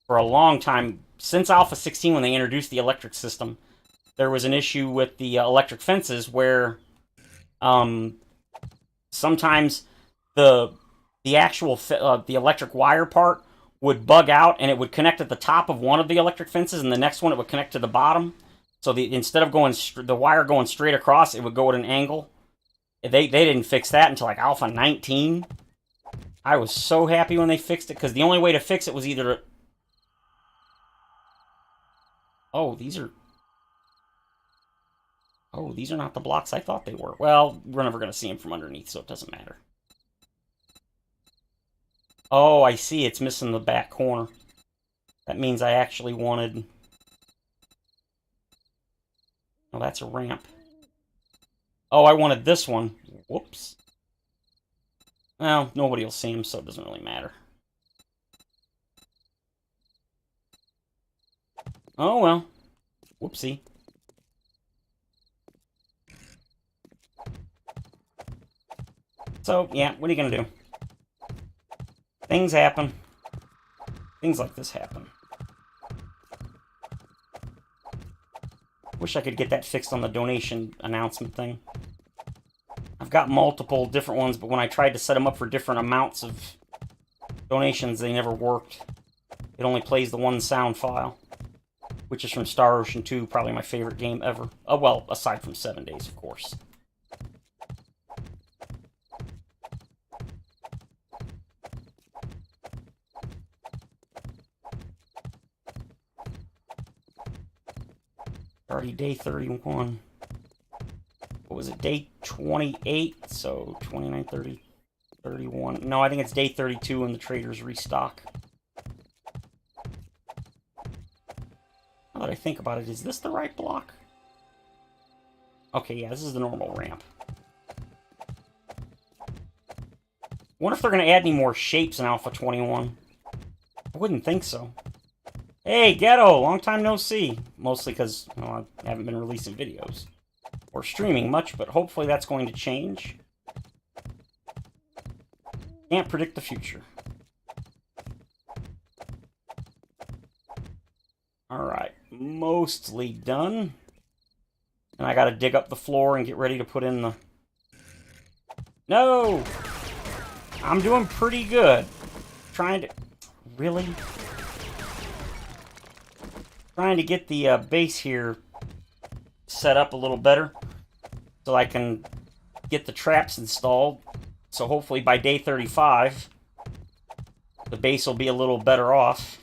for a long time, since Alpha 16 when they introduced the electric system, there was an issue with the electric fences where sometimes the actual the electric wire part would bug out, and it would connect at the top of one of the electric fences, and the next one it would connect to the bottom. So instead of going the wire going straight across, it would go at an angle. They didn't fix that until like Alpha 19. I was so happy when they fixed it, because the only way to fix it was either... Oh, these are... Oh, these are not the blocks I thought they were. Well, we're never going to see them from underneath, so it doesn't matter. Oh, I see. It's missing the back corner. That means I actually wanted... Oh, that's a ramp. Oh, I wanted this one. Whoops. Well, nobody will see him, so it doesn't really matter. Oh, well. Whoopsie. So, yeah, what are you going to do? Things happen. Things like this happen. Wish I could get that fixed on the donation announcement thing. I've got multiple different ones, but when I tried to set them up for different amounts of donations, they never worked. It only plays the one sound file, which is from Star Ocean 2, probably my favorite game ever. Oh, well, aside from 7 Days, of course. Already day 31. What was it? Day 28? So 29, 30, 31. No, I think it's day 32 when the traders restock. Now that I think about it, is this the right block? Okay, yeah, this is the normal ramp. Wonder if they're going to add any more shapes in Alpha 21. I wouldn't think so. Hey, Ghetto! Long time no see. Mostly because, well, I haven't been releasing videos. Or streaming much, but hopefully that's going to change. Can't predict the future. Alright, mostly done. And I gotta dig up the floor and get ready to put in the... No! I'm doing pretty good. Trying to... Really? Trying to get the base here set up a little better so I can get the traps installed. So hopefully by day 35, the base will be a little better off.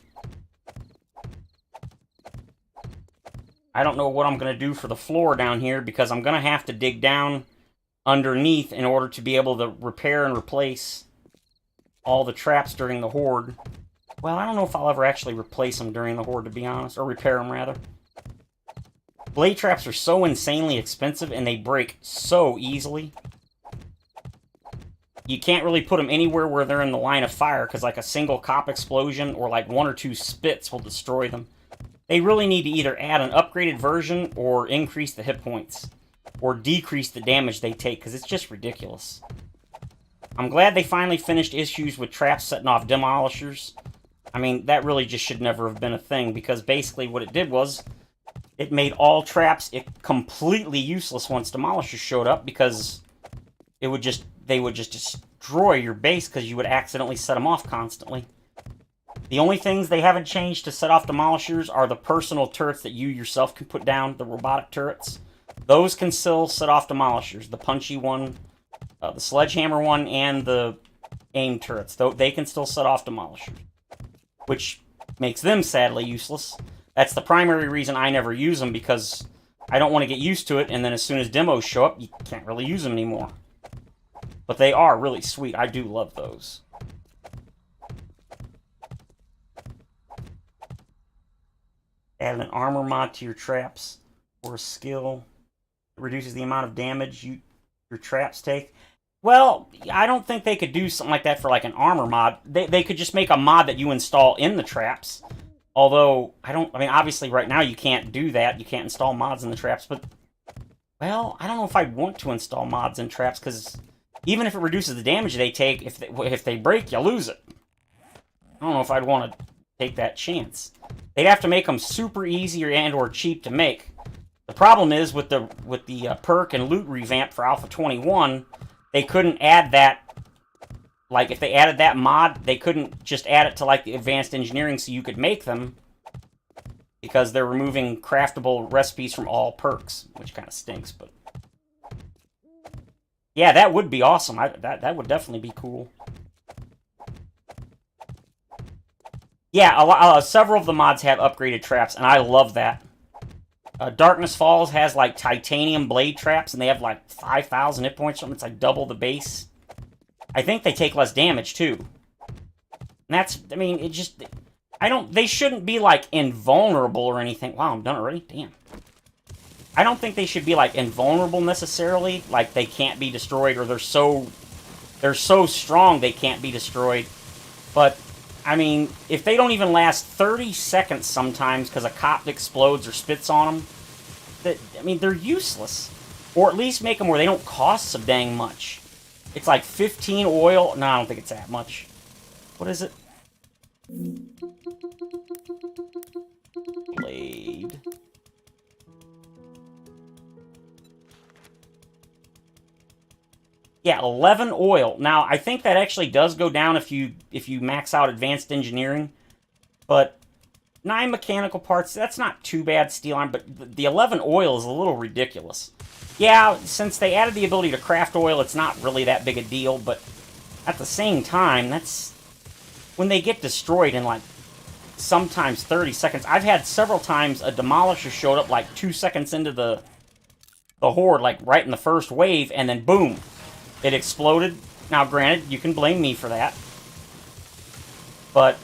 I don't know what I'm going to do for the floor down here because I'm going to have to dig down underneath in order to be able to repair and replace all the traps during the Horde. Well, I don't know if I'll ever actually replace them during the Horde, to be honest. Or repair them, rather. Blade traps are so insanely expensive, and they break so easily. You can't really put them anywhere where they're in the line of fire, because like a single cop explosion or like 1 or 2 spits will destroy them. They really need to either add an upgraded version or increase the hit points. Or decrease the damage they take, because it's just ridiculous. I'm glad they finally finished issues with traps setting off demolishers. I mean, that really just should never have been a thing, because basically what it did was, it made all traps completely useless once demolishers showed up, because they would just destroy your base, because you would accidentally set them off constantly. The only things they haven't changed to set off demolishers are the personal turrets that you yourself can put down, the robotic turrets. Those can still set off demolishers, the punchy one, the sledgehammer one, and the aim turrets. They can still set off demolishers, which makes them sadly useless. That's the primary reason I never use them, because I don't want to get used to it, and then as soon as demos show up, you can't really use them anymore. But they are really sweet. I do love those. Add an armor mod to your traps, or a skill. It reduces the amount of damage your traps take. Well, I don't think they could do something like that for like an armor mod. They could just make a mod that you install in the traps. Although, I mean, obviously right now you can't do that. You can't install mods in the traps, but... Well, I don't know if I'd want to install mods in traps, because even if it reduces the damage they take, if they break, you lose it. I don't know if I'd want to take that chance. They'd have to make them super easy or cheap to make. The problem is, with the perk and loot revamp for Alpha 21, they couldn't add that. Like, if they added that mod, they couldn't just add it to, like, the advanced engineering so you could make them, because they're removing craftable recipes from all perks, which kind of stinks, but... Yeah, that would be awesome. That would definitely be cool. Yeah, several of the mods have upgraded traps, and I love that. Darkness Falls has like titanium blade traps, and they have like 5,000 hit points. Something. It's like double the base. I think they take less damage too. And that's, I mean, it just, they shouldn't be like invulnerable or anything. Wow, I'm done already? Damn. I don't think they should be like invulnerable necessarily, like they can't be destroyed, or they're so strong they can't be destroyed. But I mean, if they don't even last 30 seconds sometimes because a cop explodes or spits on them, I mean, they're useless. Or at least make them where they don't cost so dang much. It's like 15 oil. No, I don't think it's that much. What is it? Blade. Yeah, 11 oil. Now, I think that actually does go down if you max out advanced engineering. But 9 mechanical parts, that's not too bad steel iron, but the 11 oil is a little ridiculous. Yeah, since they added the ability to craft oil, it's not really that big a deal, but at the same time, that's when they get destroyed in like sometimes 30 seconds. I've had several times a demolisher showed up like 2 seconds into the horde, like right in the first wave, and then boom, it exploded. Now, granted, you can blame me for that, but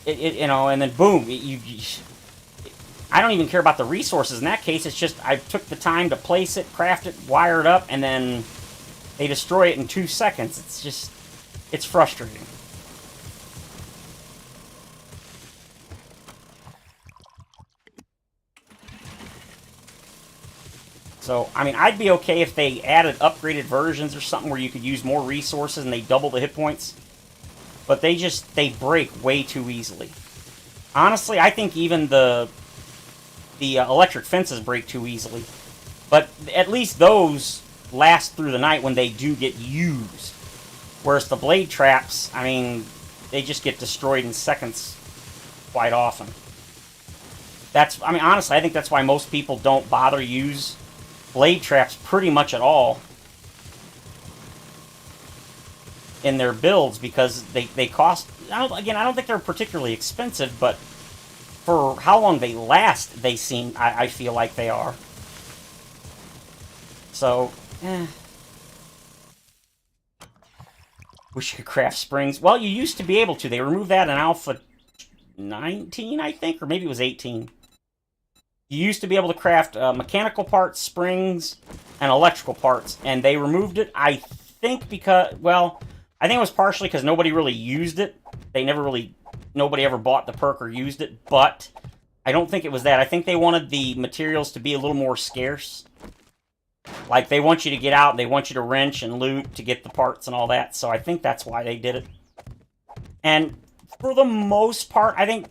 you know, and then boom, I don't even care about the resources in that case. It's just I took the time to place it, craft it, wire it up, and then they destroy it in 2 seconds. It's just, it's frustrating. So, I mean, I'd be okay if they added upgraded versions or something where you could use more resources and they double the hit points. But they break way too easily. Honestly, I think even the electric fences break too easily. But at least those last through the night when they do get used. Whereas the blade traps, I mean, they just get destroyed in seconds quite often. I mean, honestly, I think that's why most people don't bother use blade traps pretty much at all in their builds, because they cost, I don't think they're particularly expensive, but for how long they last, I feel like they are. So, wish you could craft springs. Well, you used to be able to. They removed that in Alpha 19, I think, or maybe it was 18. You used to be able to craft mechanical parts, springs, and electrical parts, and they removed it, I think because, well, I think it was partially because nobody really used it. Nobody ever bought the perk or used it, but I don't think it was that. I think they wanted the materials to be a little more scarce. Like, they want you to get out, they want you to wrench and loot to get the parts and all that, so I think that's why they did it. And for the most part, I think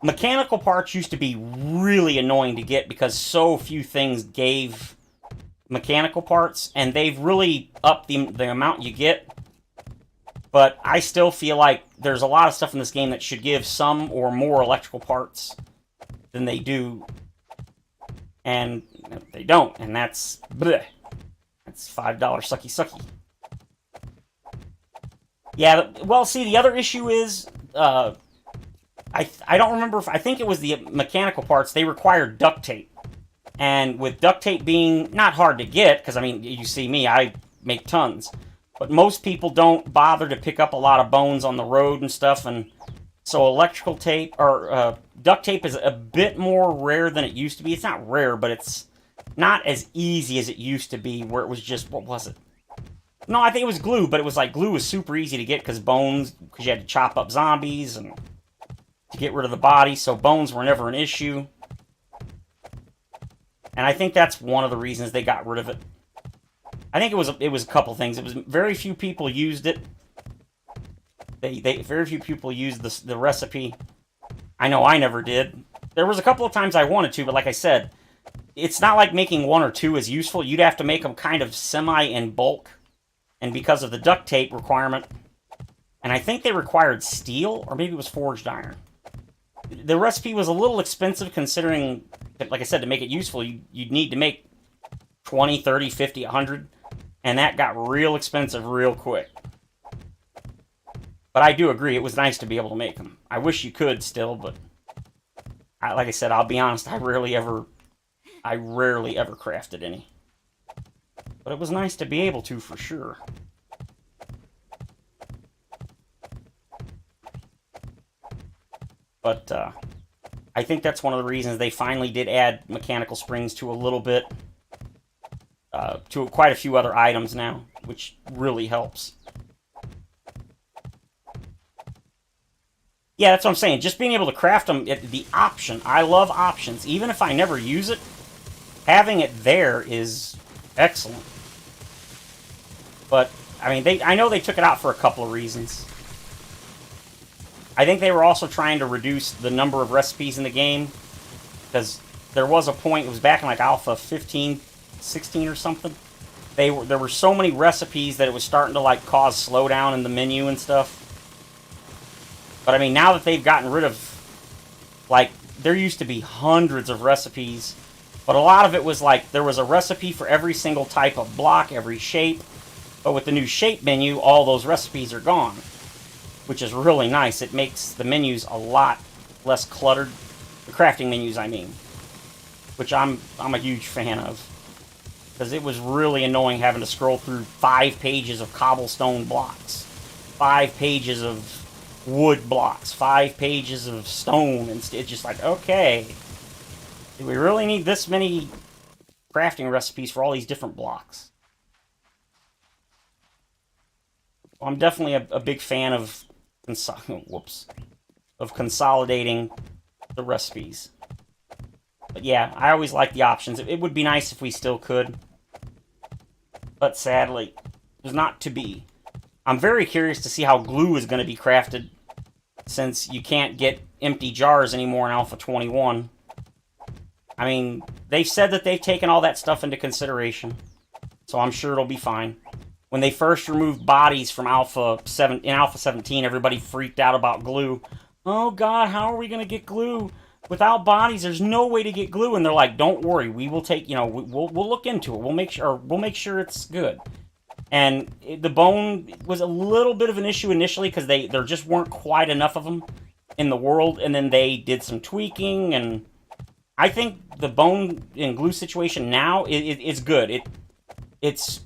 mechanical parts used to be really annoying to get because so few things gave mechanical parts, and they've really upped the amount you get. But I still feel like there's a lot of stuff in this game that should give some or more electrical parts than they do. And they don't, and that's bleh. That's $5 sucky. Yeah, well, see, the other issue is, I don't remember I think it was the mechanical parts, they required duct tape. And with duct tape being not hard to get, because, I mean, you see me, I make tons. But most people don't bother to pick up a lot of bones on the road and stuff, and so electrical tape, or duct tape is a bit more rare than it used to be. It's not rare, but it's not as easy as it used to be, where it was just, what was it? No, I think it was glue, but it was like glue was super easy to get because you had to chop up zombies and to get rid of the body, so bones were never an issue. And I think that's one of the reasons they got rid of it. I think it was a couple things. It was very few people used it. Very few people used the recipe. I know I never did. There was a couple of times I wanted to, but like I said, it's not like making one or two is useful. You'd have to make them kind of semi in bulk, and because of the duct tape requirement, and I think they required steel, or maybe it was forged iron. The recipe was a little expensive considering, like I said, to make it useful, you'd need to make 20, 30, 50, 100, and that got real expensive real quick. But I do agree, it was nice to be able to make them. I wish you could still, but like I said, I'll be honest, I rarely ever crafted any. But it was nice to be able to, for sure. But I think that's one of the reasons they finally did add mechanical springs to a little bit, to quite a few other items now, which really helps. Yeah, that's what I'm saying. Just being able to craft them, the option. I love options. Even if I never use it, having it there is excellent. But, I mean, I know they took it out for a couple of reasons. I think they were also trying to reduce the number of recipes in the game, because there was a point, it was back in like Alpha 15, 16 or something. There were so many recipes that it was starting to like cause slowdown in the menu and stuff. But I mean, now that they've gotten rid of, like, there used to be hundreds of recipes, but a lot of it was like, there was a recipe for every single type of block, every shape, but with the new shape menu, all those recipes are gone, which is really nice. It makes the menus a lot less cluttered, the crafting menus, I mean, which I'm a huge fan of, because it was really annoying having to scroll through 5 pages of cobblestone blocks, 5 pages of wood blocks, 5 pages of stone, and it's just like, okay, do we really need this many crafting recipes for all these different blocks? Well, I'm definitely a big fan of consolidating the recipes. But yeah, I always like the options. It would be nice if we still could, but sadly, it's not to be. I'm very curious to see how glue is going to be crafted, since you can't get empty jars anymore in Alpha 21. I mean, they've said that they've taken all that stuff into consideration, so I'm sure it'll be fine. When they first removed bodies from Alpha 17, everybody freaked out about glue. Oh God, how are we going to get glue? Without bodies, there's no way to get glue. And they're like, don't worry, we will take, we'll look into it. We'll make sure it's good. And the bone was a little bit of an issue initially, because there just weren't quite enough of them in the world, and then they did some tweaking, and I think the bone and glue situation now is good. It's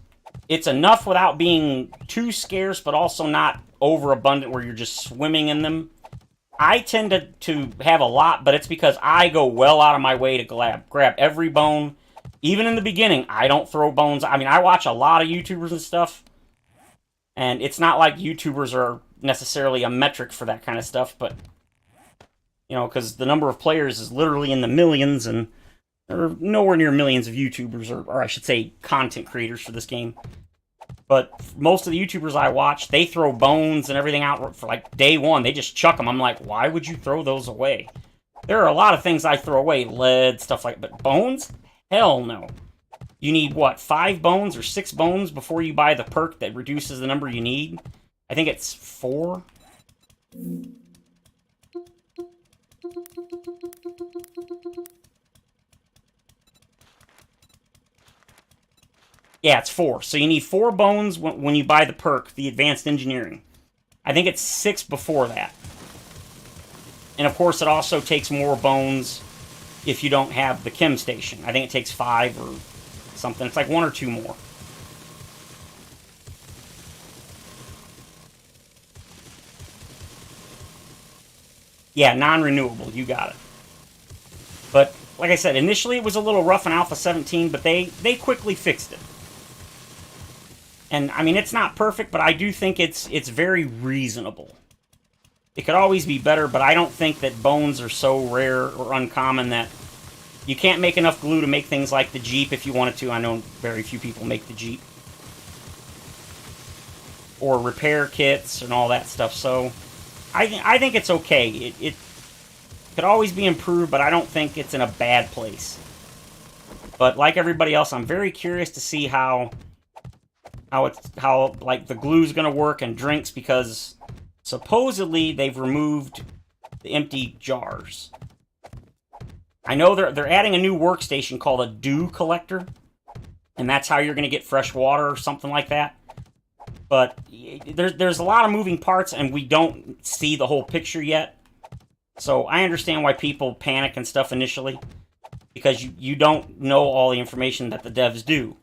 enough without being too scarce, but also not overabundant where you're just swimming in them. I tend to have a lot, but it's because I go well out of my way to grab every bone. Even in the beginning, I don't throw bones. I mean, I watch a lot of YouTubers and stuff, and it's not like YouTubers are necessarily a metric for that kind of stuff, but, because the number of players is literally in the millions, and there are nowhere near millions of YouTubers, or I should say content creators for this game. But most of the YouTubers I watch, they throw bones and everything out for like day one. They just chuck them. I'm like, why would you throw those away? There are a lot of things I throw away, lead, stuff like that, but bones? Hell no. You need, what, 5 bones or 6 bones before you buy the perk that reduces the number you need? I think it's 4. Yeah, it's 4. So you need 4 bones when you buy the perk, the advanced engineering. I think it's 6 before that. And of course, it also takes more bones if you don't have the chem station. I think it takes 5 or something. It's like 1 or 2 more. Yeah, non-renewable. You got it. But, like I said, initially it was a little rough in Alpha 17, but they quickly fixed it. And, I mean, it's not perfect, but I do think it's very reasonable. It could always be better, but I don't think that bones are so rare or uncommon that you can't make enough glue to make things like the Jeep if you wanted to. I know very few people make the Jeep. Or repair kits and all that stuff. So, I think it's okay. It could always be improved, but I don't think it's in a bad place. But like everybody else, I'm very curious to see how like the glue's gonna work and drinks, because supposedly they've removed the empty jars. I know they're adding a new workstation called a dew collector, and that's how you're gonna get fresh water or something like that. But there's a lot of moving parts, and we don't see the whole picture yet. So I understand why people panic and stuff initially, because you don't know all the information that the devs do.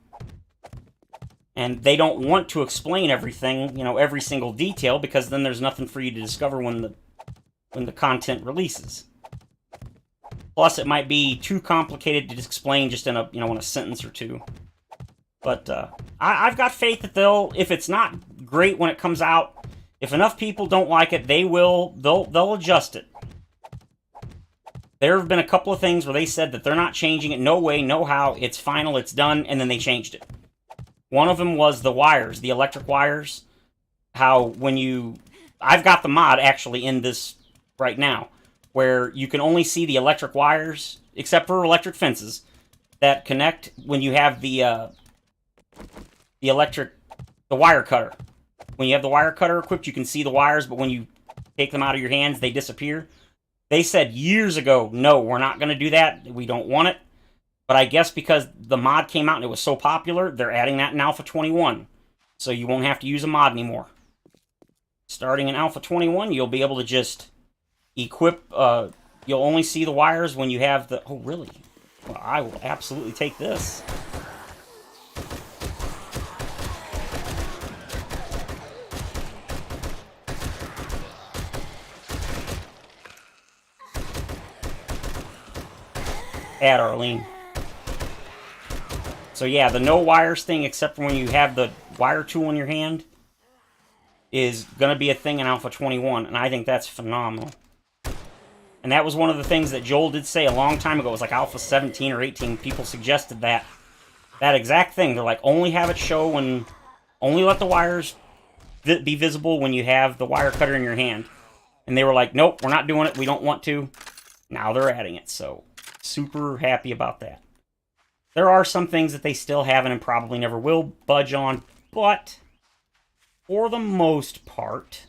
And they don't want to explain everything, you know, every single detail, because then there's nothing for you to discover when the content releases. Plus, it might be too complicated to explain just in a sentence or two. But I've got faith that they'll, if it's not great when it comes out, if enough people don't like it, they'll adjust it. There have been a couple of things where they said that they're not changing it, no way, no how, it's final, it's done, and then they changed it. One of them was the wires, the electric wires. How when you... I've got the mod actually in this right now, where you can only see the electric wires, except for electric fences, that connect when you have the wire cutter. When you have the wire cutter equipped, you can see the wires, but when you take them out of your hands, they disappear. They said years ago, no, we're not going to do that. We don't want it. But I guess because the mod came out and it was so popular, they're adding that in Alpha 21. So you won't have to use a mod anymore. Starting in Alpha 21, you'll be able to just equip... you'll only see the wires when you have the... Oh, really? Well, I will absolutely take this. Add Arlene. So yeah, the no wires thing, except for when you have the wire tool in your hand, is going to be a thing in Alpha 21, and I think that's phenomenal. And that was one of the things that Joel did say a long time ago. It was like Alpha 17 or 18. People suggested that exact thing. They're like, only have it show when... Only let the wires be visible when you have the wire cutter in your hand. And they were like, nope, we're not doing it. We don't want to. Now they're adding it, so super happy about that. There are some things that they still haven't and probably never will budge on, but for the most part,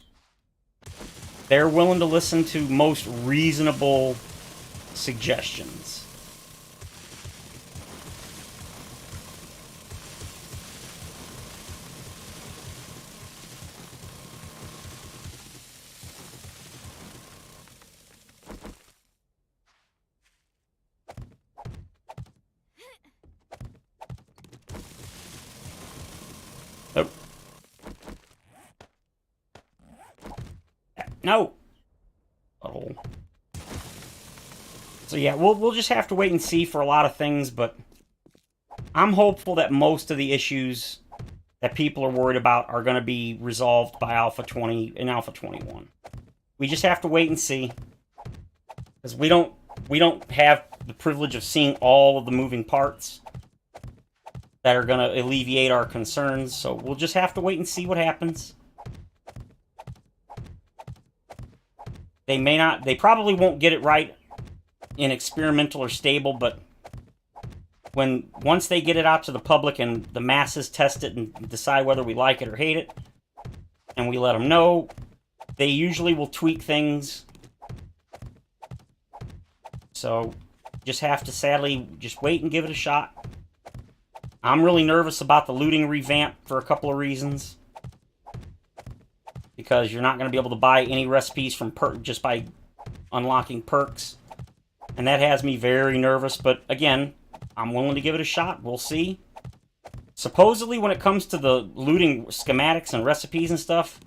they're willing to listen to most reasonable suggestions. Oh. No. Oh. So yeah, we'll just have to wait and see for a lot of things, but I'm hopeful that most of the issues that people are worried about are going to be resolved by Alpha 20 and Alpha 21. We just have to wait and see, because we don't have the privilege of seeing all of the moving parts that are going to alleviate our concerns, so we'll just have to wait and see what happens. They probably won't get it right in experimental or stable, but once they get it out to the public and the masses test it and decide whether we like it or hate it, and we let them know, they usually will tweak things. So, just have to sadly just wait and give it a shot. I'm really nervous about the looting revamp for a couple of reasons. Because you're not going to be able to buy any recipes from just by unlocking perks. And that has me very nervous, but again, I'm willing to give it a shot. We'll see. Supposedly, when it comes to the looting schematics and recipes and stuff,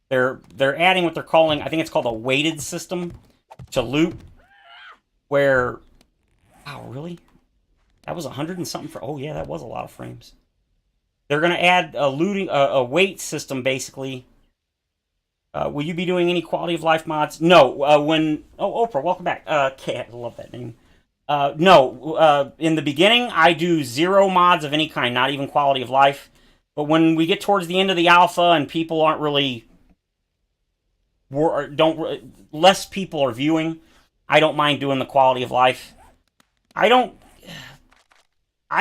they're adding what they're calling, I think it's called a weighted system to loot, where... Wow, really? That was 100 and something for... Oh, yeah, that was a lot of frames. They're going to add a weight system, basically. Will you be doing any quality of life mods? No. Oh, Oprah, welcome back. Kat, I love that name. No. In the beginning, I do 0 mods of any kind, not even quality of life. But when we get towards the end of the alpha and people aren't really... less people are viewing, I don't mind doing the quality of life. I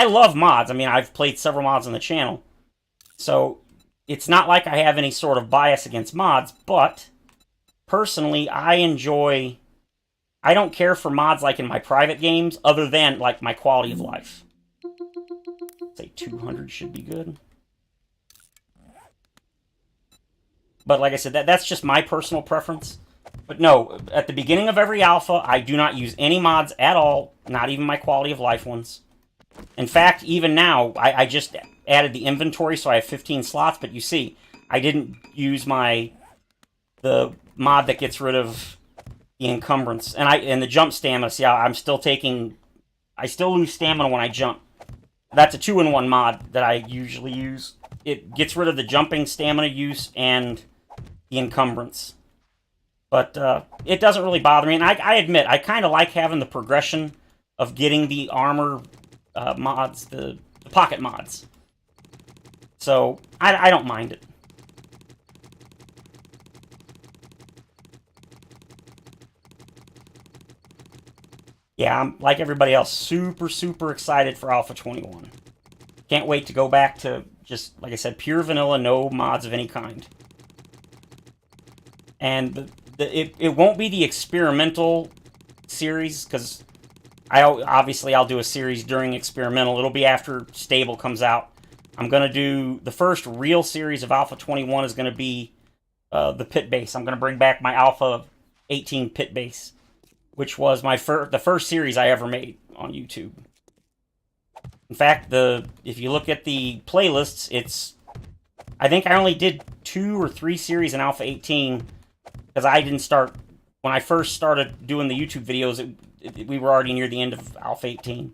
love mods. I mean, I've played several mods on the channel. So, it's not like I have any sort of bias against mods, but personally, I don't care for mods like in my private games, other than like my quality of life. Say 200 should be good. But like I said, that's just my personal preference. But no, at the beginning of every alpha, I do not use any mods at all, not even my quality of life ones. In fact, even now, I just added the inventory, so I have 15 slots, but you see, I didn't use the mod that gets rid of the encumbrance. And the jump stamina, see, I still lose stamina when I jump. That's a 2-in-1 mod that I usually use. It gets rid of the jumping stamina use and the encumbrance. But it doesn't really bother me. And I admit, I kind of like having the progression of getting the armor mods, the pocket mods. So I don't mind it. Yeah, I'm, like everybody else, super, super excited for Alpha 21. Can't wait to go back to just, like I said, pure vanilla, no mods of any kind. And it won't be the experimental series, because I'll do a series during experimental. It'll be after stable comes out. I'm going to do the first real series of Alpha 21 is going to be the pit base. I'm going to bring back my Alpha 18 pit base, which was the first series I ever made on YouTube. In fact, if you look at the playlists, I think I only did 2 or 3 series in Alpha 18, because I didn't start, when I first started doing the YouTube videos, we were already near the end of Alpha 18.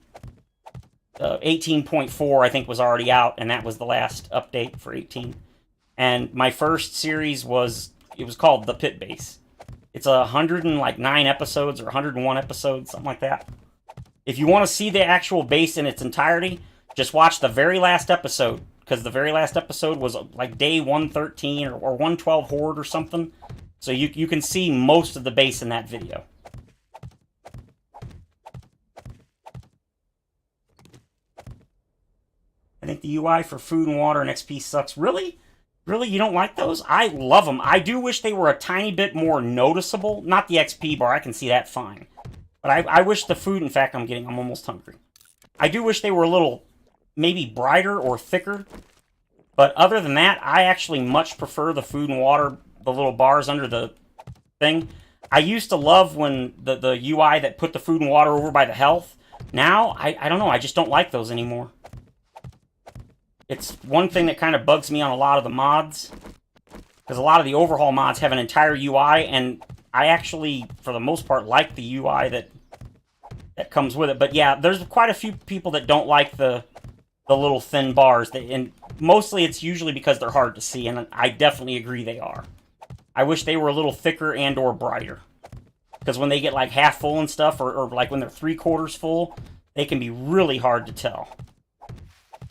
18.4, I think, was already out, and that was the last update for 18. And my first series was called The Pit Base. It's 109 episodes, or 101 episodes, something like that. If you want to see the actual base in its entirety, just watch the very last episode, because the very last episode was like day 113 or 112 Horde or something. So you can see most of the base in that video. I think the UI for food and water and XP sucks. Really? Really? You don't like those? I love them. I do wish they were a tiny bit more noticeable. Not the XP bar. I can see that fine. But I wish the food... In fact, I'm almost hungry. I do wish they were a little, maybe brighter or thicker. But other than that, I actually much prefer the food and water, the little bars under the thing. I used to love when the UI that put the food and water over by the health. Now, I don't know. I just don't like those anymore. It's one thing that kind of bugs me on a lot of the mods, because a lot of the overhaul mods have an entire UI, and I actually, for the most part, like the UI that comes with it. But yeah, there's quite a few people that don't like the little thin bars, and mostly it's usually because they're hard to see, and I definitely agree they are. I wish they were a little thicker and or brighter, because when they get like half full and stuff, or like when they're 3/4 full, they can be really hard to tell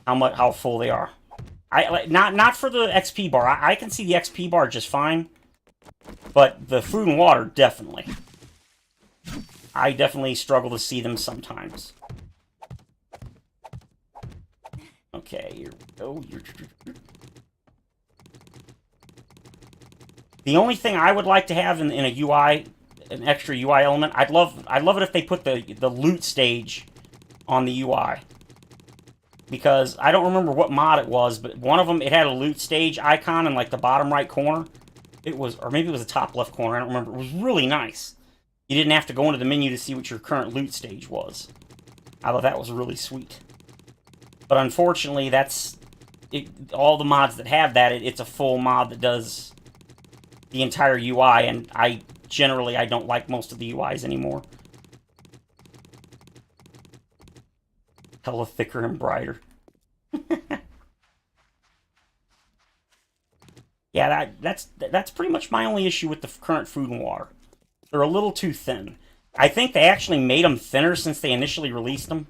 how full they are. Not for the XP bar. I can see the XP bar just fine, but the food and water, definitely. I definitely struggle to see them sometimes. Okay, here we go. The only thing I would like to have in a UI, an extra UI element, I'd love it if they put the loot stage on the UI. Because I don't remember what mod it was, but one of them, it had a loot stage icon in like the bottom right corner. It was, or maybe it was the top left corner, I don't remember. It was really nice. You didn't have to go into the menu to see what your current loot stage was. I thought that was really sweet. But unfortunately, all the mods that have that, it's a full mod that does the entire UI, and I don't like most of the UIs anymore. Hella thicker and brighter. Yeah, that's pretty much my only issue with the current food and water. They're a little too thin. I think they actually made them thinner since they initially released them.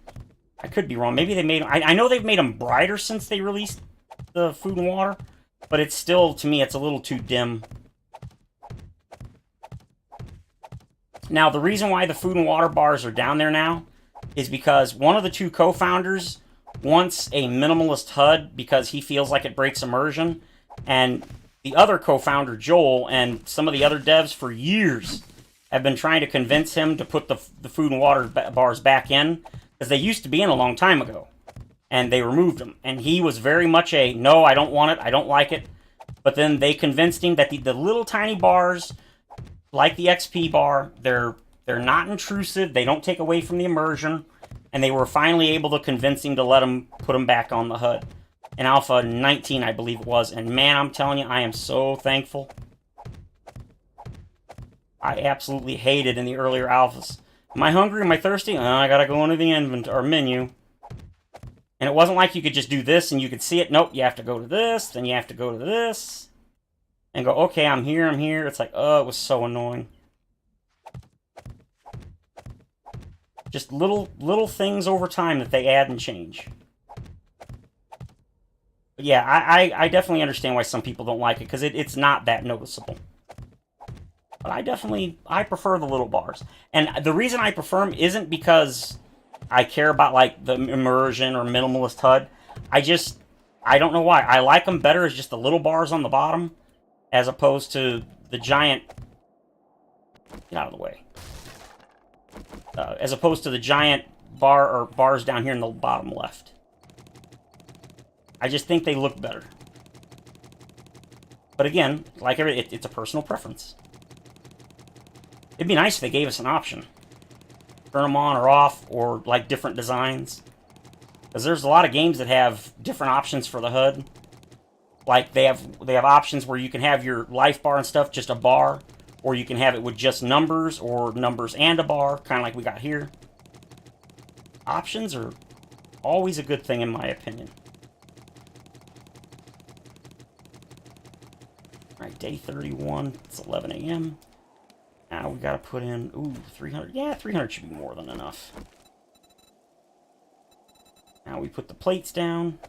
I could be wrong. Maybe they made them... I know they've made them brighter since they released the food and water, but it's still, to me, it's a little too dim. Now, the reason why the food and water bars are down there now is because one of the 2 co-founders wants a minimalist HUD because he feels like it breaks immersion, and the other co-founder, Joel, and some of the other devs for years have been trying to convince him to put the food and water bars back in, because they used to be in a long time ago, and they removed them. And he was very much a, no, I don't want it, I don't like it. But then they convinced him that the little tiny bars like the XP bar, they're not intrusive. They don't take away from the immersion, and they were finally able to convince him to let him put them back on the HUD in Alpha 19, I believe it was. And man, I'm telling you, I am so thankful. I absolutely hated in the earlier alphas. Am I hungry? Am I thirsty? I gotta go into the inventory or menu. And it wasn't like you could just do this and you could see it. Nope, you have to go to this, then you have to go to this. And go, okay, I'm here, I'm here. It's like, oh, it was so annoying. Just little things over time that they add and change. But yeah, I definitely understand why some people don't like it, because it's not that noticeable. But I prefer the little bars. And the reason I prefer them isn't because I care about, like, the immersion or minimalist HUD. I don't know why. I like them better as just the little bars on the bottom, as opposed to the giant... Get out of the way. As opposed to the giant bar or bars down here in the bottom left. I just think they look better. But again, like it's a personal preference. It'd be nice if they gave us an option. Turn them on or off, or like different designs. Because there's a lot of games that have different options for the HUD. Like they have options where you can have your life bar and stuff just a bar, or you can have it with just numbers, or numbers and a bar, kind of like we got here. Options are always a good thing in my opinion. Alright, day 31, it's 11 a.m. Now we gotta put in, 300, yeah, 300 should be more than enough. Now we put the plates down.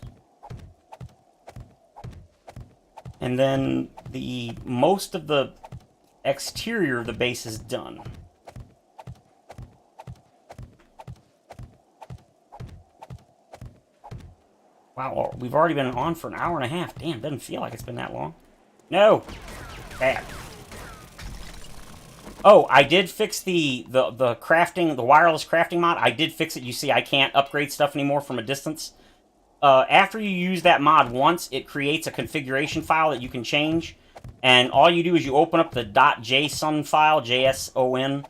And then most of the exterior of the base is done. Wow, we've already been on for an hour and a half. Damn, doesn't feel like it's been that long. No! Bad. Oh, I did fix the crafting, the wireless crafting mod. I did fix it. You see, I can't upgrade stuff anymore from a distance. After you use that mod once, it creates a configuration file that you can change. And all you do is you open up the .json file, JSON,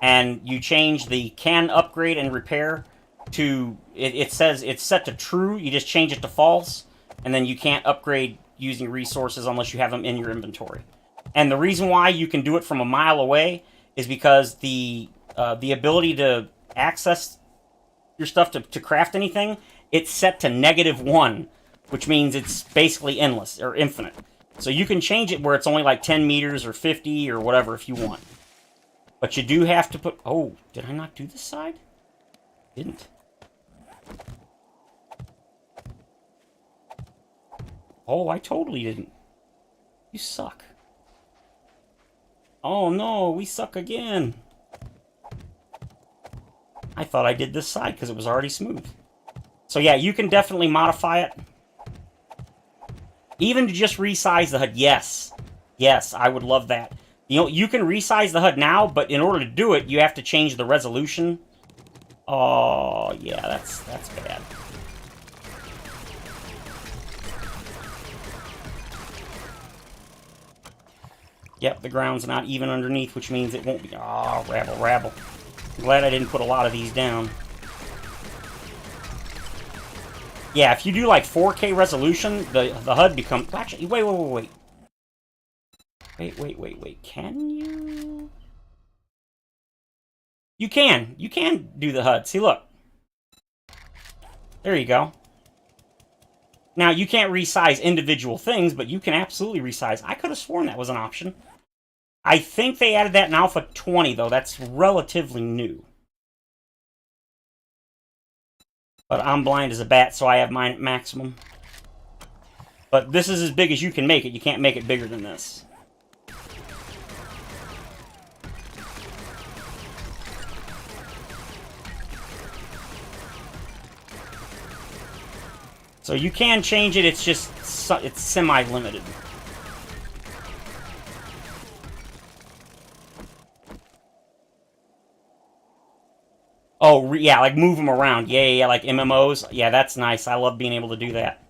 and you change the can upgrade and repair to, it says it's set to true. You just change it to false, and then you can't upgrade using resources unless you have them in your inventory. And the reason why you can do it from a mile away is because the ability to access your stuff to craft anything, it's set to -1, which means it's basically endless or infinite. So you can change it where it's only like 10 meters or 50 or whatever if you want. But you do have to put... Oh, did I not do this side? Didn't. Oh, I totally didn't. You suck. Oh no, we suck again. I thought I did this side because it was already smooth. So yeah, you can definitely modify it. Even to just resize the HUD, yes. Yes, I would love that. You know, you can resize the HUD now, but in order to do it, you have to change the resolution. Oh, yeah, that's bad. Yep, the ground's not even underneath, which means it won't be... Oh, rabble. I'm glad I didn't put a lot of these down. Yeah, if you do like 4K resolution, the HUD becomes... Actually, wait. Wait. Can you... You can do the HUD. See, look. There you go. Now, you can't resize individual things, but you can absolutely resize. I could have sworn that was an option. I think they added that in Alpha 20, though. That's relatively new. But I'm blind as a bat, so I have mine at maximum. But this is as big as you can make it. You can't make it bigger than this. So you can change it, it's just, it's semi-limited. Oh, yeah, like move them around. Yeah, like MMOs. Yeah, that's nice. I love being able to do that.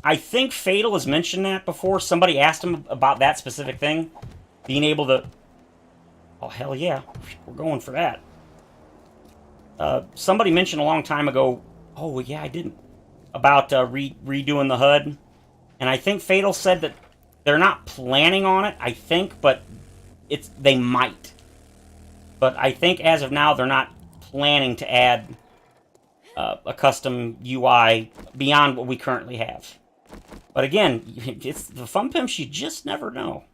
I think Fatal has mentioned that before. Somebody asked him about that specific thing. Being able to... Oh, hell yeah. We're going for that. Somebody mentioned a long time ago... Oh, yeah, I didn't. About redoing the HUD. And I think Fatal said that they're not planning on it, I think, but they might. But I think as of now, they're not planning to add a custom UI beyond what we currently have. But again, it's the fun pimps, you just never know.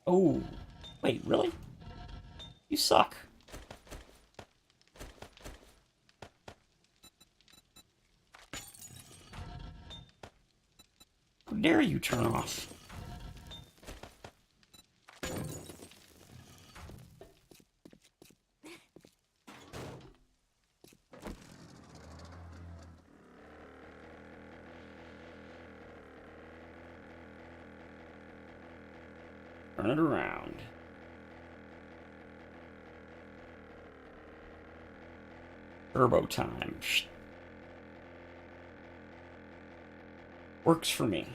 Oh, wait, really? You suck. How dare you turn off? Turn it around. Turbo time. Works for me.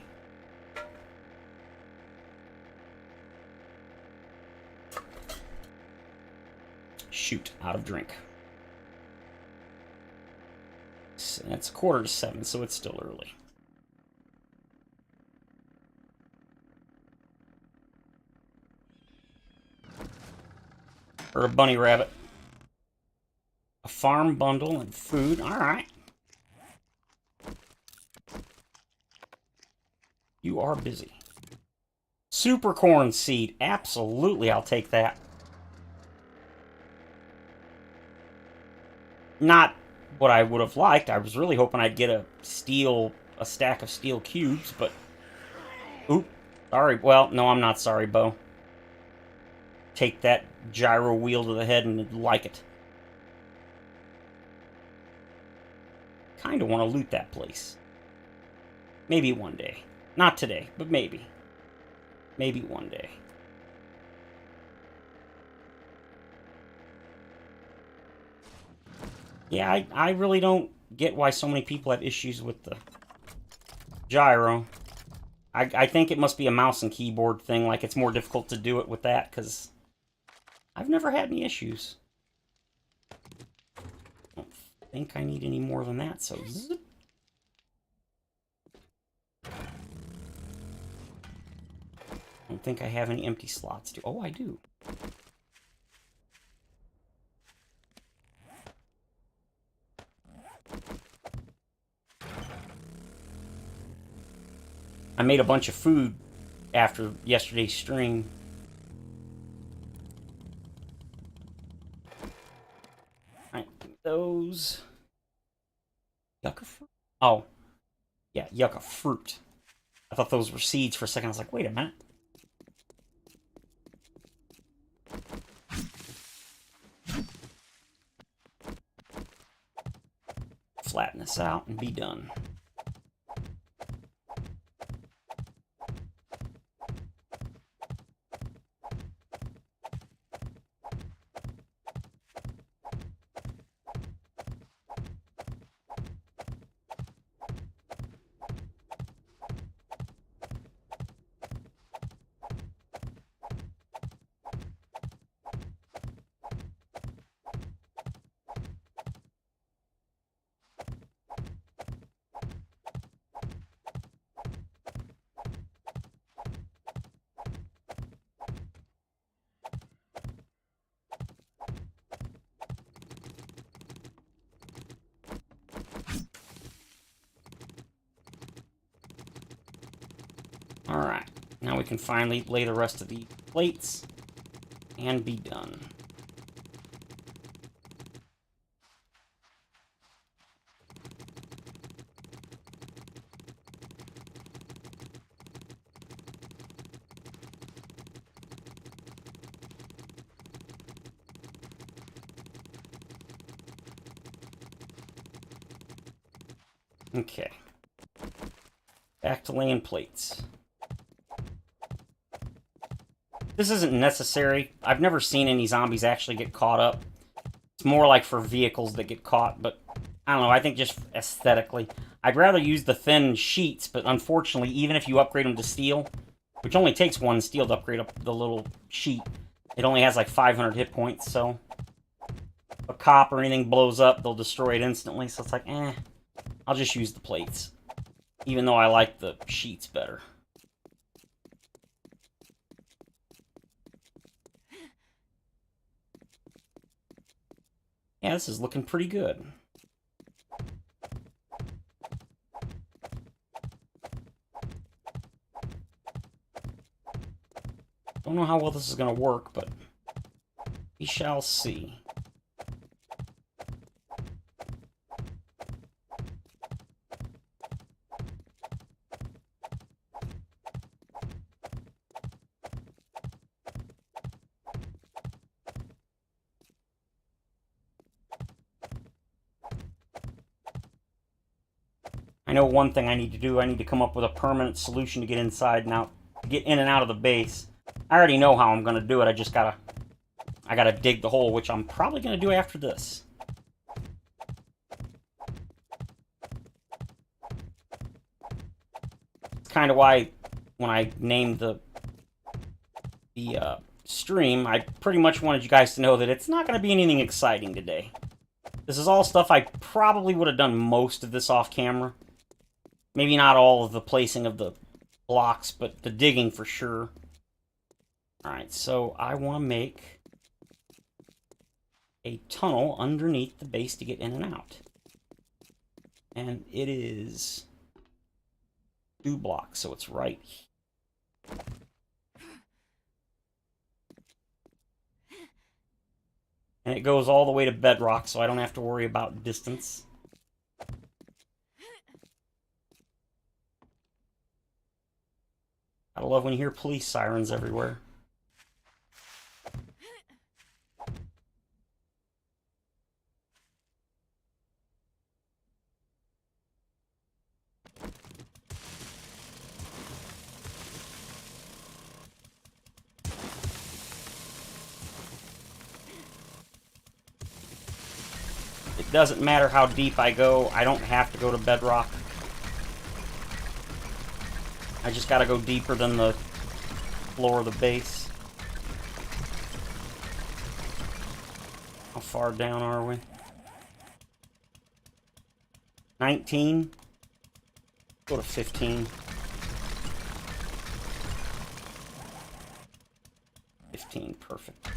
Shoot, out of drink. It's 6:45, so it's still early. Or a bunny rabbit. A farm bundle and food. Alright. You are busy. Super corn seed. Absolutely, I'll take that. Not what I would have liked. I was really hoping I'd get a stack of steel cubes, but... Oop. Sorry. Well, no, I'm not sorry, Bo. Take that gyro wheel to the head and like it. Kind of want to loot that place. Maybe one day. Not today, but maybe. Maybe one day. Yeah, I really don't get why so many people have issues with the gyro. I think it must be a mouse and keyboard thing, like it's more difficult to do it with that, because I've never had any issues. I don't think I need any more than that, so zip. I don't think I have any empty slots. Oh, I do. I made a bunch of food after yesterday's stream. Alright, those. Yucca fruit? Oh. Yeah, yucca fruit. I thought those were seeds for a second. I was like, wait a minute. Flatten this out and be done. Alright, now we can finally lay the rest of the plates and be done. Okay. Back to laying plates. This isn't necessary. I've never seen any zombies actually get caught up. It's more like for vehicles that get caught, but I don't know, I think just aesthetically. I'd rather use the thin sheets, but unfortunately, even if you upgrade them to steel, which only takes one steel to upgrade up the little sheet, it only has like 500 hit points, so if a cop or anything blows up, they'll destroy it instantly, so it's like, I'll just use the plates. Even though I like the sheets better. Yeah, this is looking pretty good. Don't know how well this is going to work, but we shall see. I know one thing I need to do. I need to come up with a permanent solution to get inside and out, get in and out of the base. I already know how I'm going to do it. I gotta dig the hole, which I'm probably going to do after this. It's kind of why when I named the stream, I pretty much wanted you guys to know that it's not going to be anything exciting today. This is all stuff I probably would have done most of this off camera. Maybe not all of the placing of the blocks, but the digging for sure. Alright, so I want to make a tunnel underneath the base to get in and out. And it is 2 blocks, so it's right here. And it goes all the way to bedrock, so I don't have to worry about distance. I love when you hear police sirens everywhere. It doesn't matter how deep I go, I don't have to go to bedrock. I just gotta go deeper than the floor of the base. How far down are we? 19? Go to 15. 15, perfect.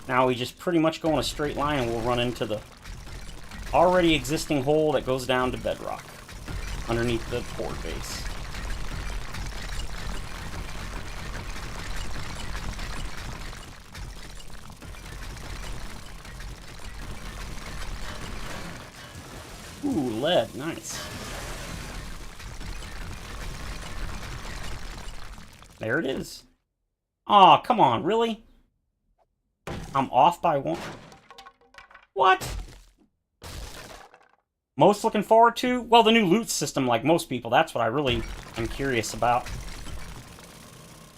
Now we just pretty much go in a straight line and we'll run into the already existing hole that goes down to bedrock underneath the Horde Base. Ooh, lead, nice. There it is. Aw, come on, really? I'm off by 1. What? Most looking forward to? Well, the new loot system, like most people. That's what I really am curious about.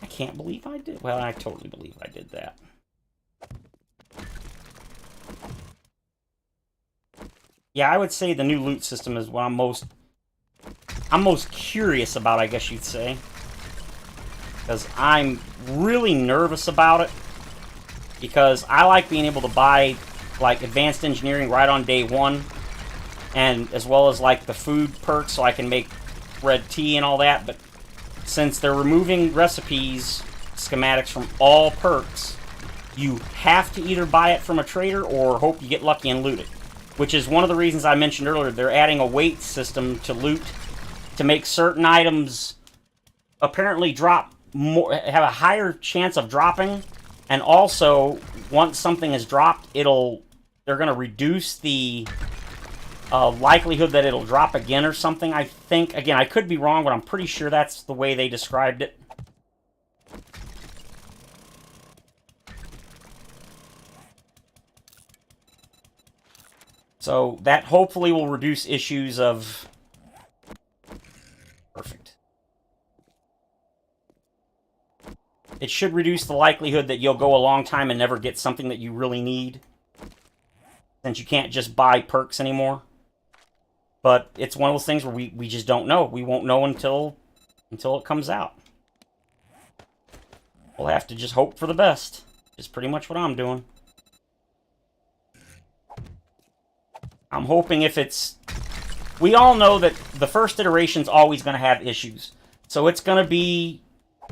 I can't believe I did. Well, I totally believe I did that. Yeah, I would say the new loot system is what I'm most curious about, I guess you'd say. Because I'm really nervous about it. Because I like being able to buy, like, advanced engineering right on day 1. And as well as, like, the food perks so I can make red tea and all that. But since they're removing recipes, schematics from all perks, you have to either buy it from a trader or hope you get lucky and loot it. Which is one of the reasons I mentioned earlier. They're adding a weight system to loot to make certain items apparently drop more, have a higher chance of dropping. And also, once something is dropped, they're going to reduce the likelihood that it'll drop again or something, I think. Again, I could be wrong, but I'm pretty sure that's the way they described it. So, that hopefully will reduce issues of... Perfect. It should reduce the likelihood that you'll go a long time and never get something that you really need. since you can't just buy perks anymore. But it's one of those things where we just don't know. We won't know until it comes out. We'll have to just hope for the best. Is pretty much what I'm doing. I'm hoping if it's... We all know that the first iteration's always going to have issues. So it's going to be...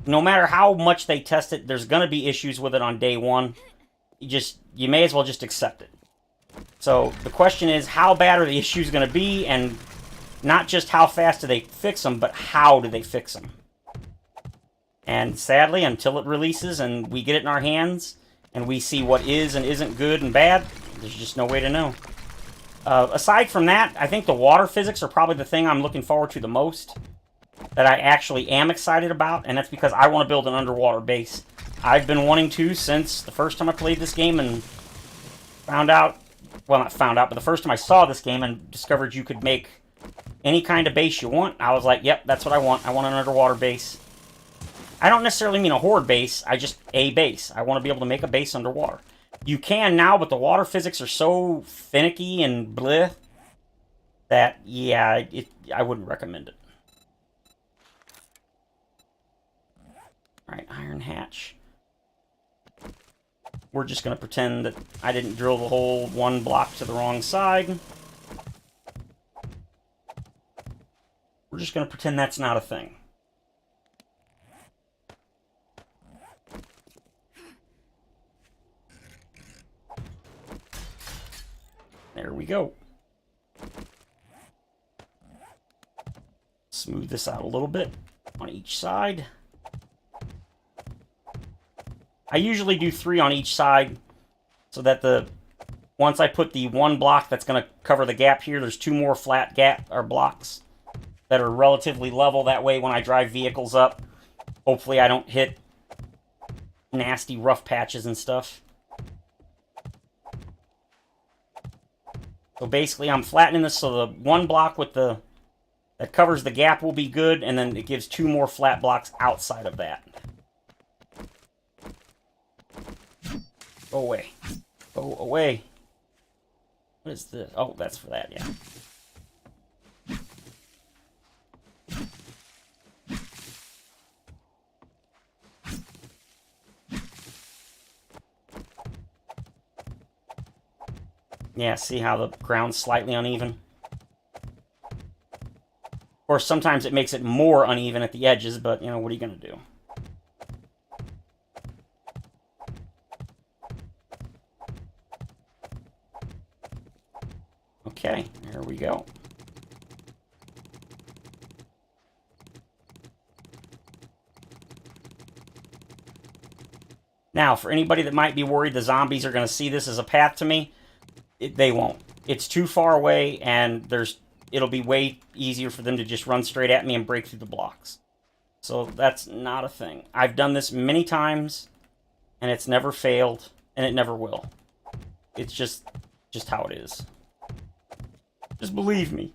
No matter how much they test it, there's going to be issues with it on day one. You may as well just accept it. So the question is, how bad are the issues going to be? And not just how fast do they fix them, but how do they fix them? And sadly, until it releases and we get it in our hands, and we see what is and isn't good and bad, there's just no way to know. Aside from that, I think the water physics are probably the thing I'm looking forward to the most. That I actually am excited about, and that's because I want to build an underwater base. I've been wanting to since the first time I played this game and found out, well, not found out, but the first time I saw this game and discovered you could make any kind of base you want, I was like, yep, that's what I want. I want an underwater base. I don't necessarily mean a horde base, I just a base. I want to be able to make a base underwater. You can now, but the water physics are so finicky and bleh that, yeah, I wouldn't recommend it. Alright, iron hatch. We're just going to pretend that I didn't drill the hole one block to the wrong side. We're just going to pretend that's not a thing. There we go. Smooth this out a little bit on each side. I usually do 3 on each side so that once I put the one block that's going to cover the gap here, there's 2 more flat blocks that are relatively level. That way when I drive vehicles up, hopefully I don't hit nasty rough patches and stuff. So basically I'm flattening this so the one block with that covers the gap will be good, and then it gives 2 more flat blocks outside of that. Go away. Go away. What is this? Oh, that's for that, yeah. Yeah, see how the ground's slightly uneven? Of course, sometimes it makes it more uneven at the edges, but, you know, what are you going to do? Okay, there we go. Now, for anybody that might be worried the zombies are going to see this as a path to me, they won't. It's too far away, and it'll be way easier for them to just run straight at me and break through the blocks. So that's not a thing. I've done this many times, and it's never failed, and it never will. It's just how it is. Just believe me.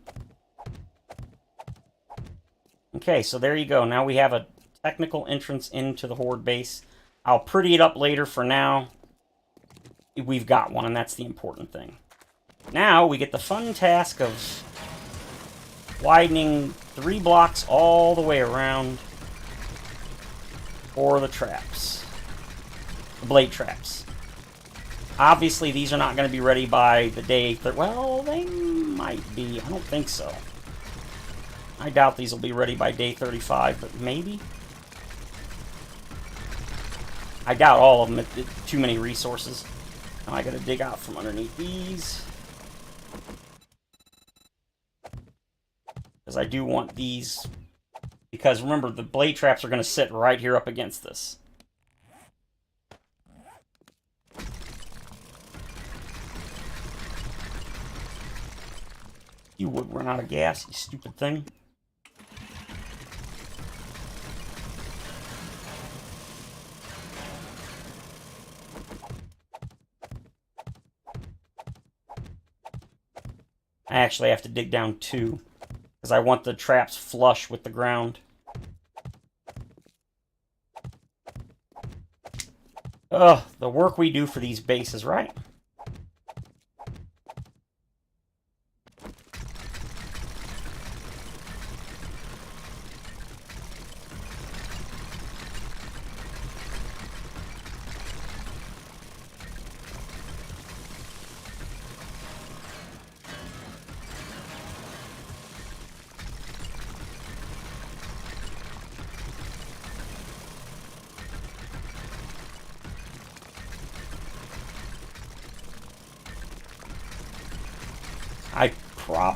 Okay, so there you go. Now we have a technical entrance into the Horde base. I'll pretty it up later. For now, we've got one, and that's the important thing. Now we get the fun task of widening 3 blocks all the way around for the traps. The blade traps. Obviously, these are not going to be ready by the day... Well, they might be. I don't think so. I doubt these will be ready by day 35, but maybe. I doubt all of them. It's too many resources. Now I got to dig out from underneath these. Because I do want these... Because remember, the blade traps are going to sit right here up against this. You would run out of gas, you stupid thing. I actually have to dig down 2, because I want the traps flush with the ground. Ugh, the work we do for these bases, right?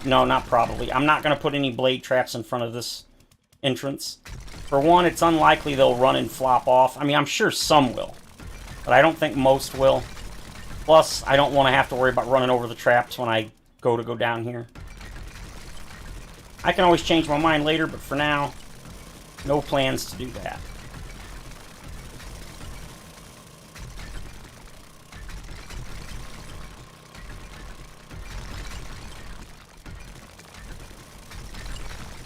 No, not probably. I'm not going to put any blade traps in front of this entrance. For one, it's unlikely they'll run and flop off. I mean, I'm sure some will, but I don't think most will. Plus, I don't want to have to worry about running over the traps when I go down here. I can always change my mind later, but for now, no plans to do that.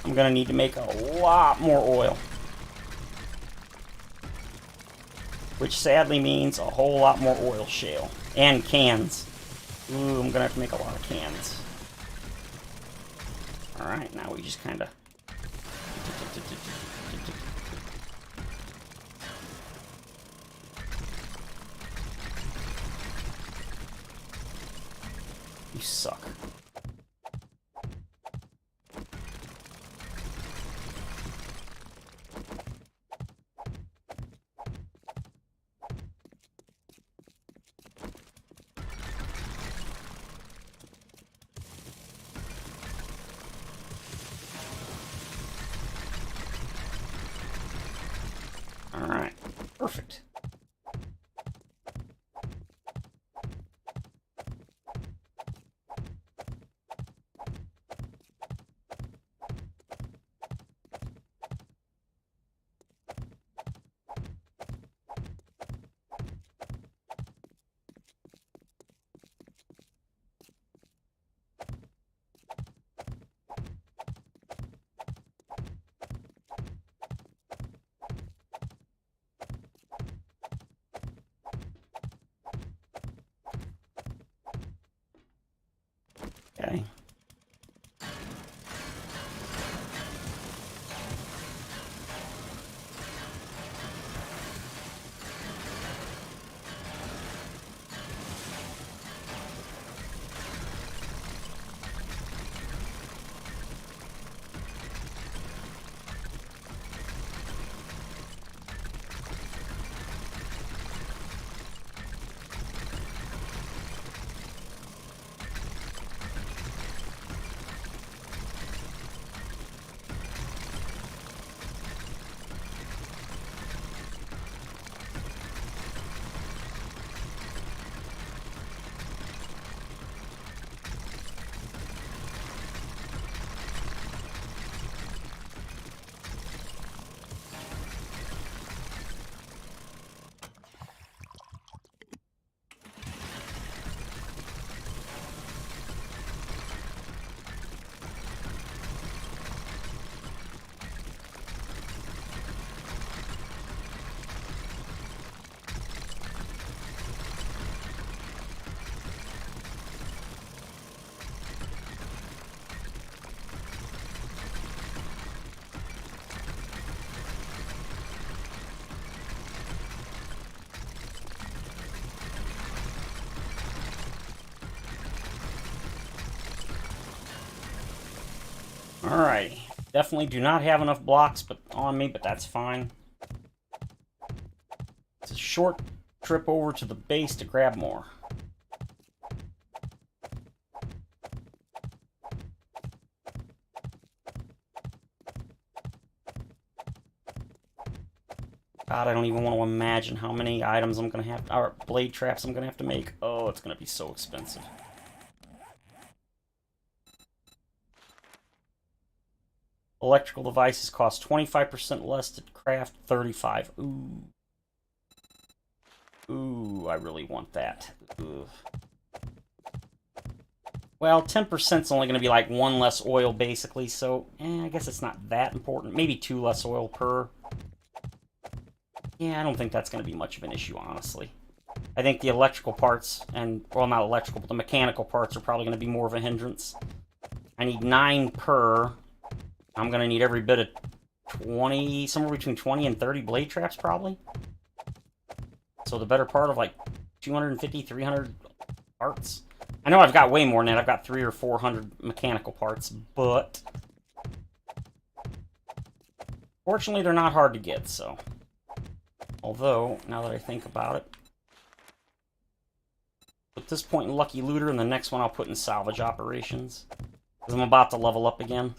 I'm going to need to make a lot more oil. Which sadly means a whole lot more oil shale. And cans. Ooh, I'm going to have to make a lot of cans. Alright, now we just kind of... You suck. Alright, perfect. Okay. Alright. Definitely do not have enough blocks on me, but that's fine. It's a short trip over to the base to grab more. God, I don't even want to imagine how many items I'm going to have, or blade traps I'm going to have to make. Oh, it's going to be so expensive. Electrical devices cost 25% less to craft, 35. Ooh. Ooh, I really want that. Ugh. Well, 10% is only going to be like 1 less oil, basically, so I guess it's not that important. Maybe 2 less oil per. Yeah, I don't think that's going to be much of an issue, honestly. I think the electrical parts, well, not electrical, but the mechanical parts are probably going to be more of a hindrance. I need 9 per. I'm going to need every bit of 20, somewhere between 20 and 30 blade traps, probably. So the better part of like 250, 300 parts. I know I've got way more than that. I've got 300 or 400 mechanical parts, but fortunately they're not hard to get, so. Although, now that I think about it, put this point in Lucky Looter, and the next one I'll put in Salvage Operations. Because I'm about to level up again.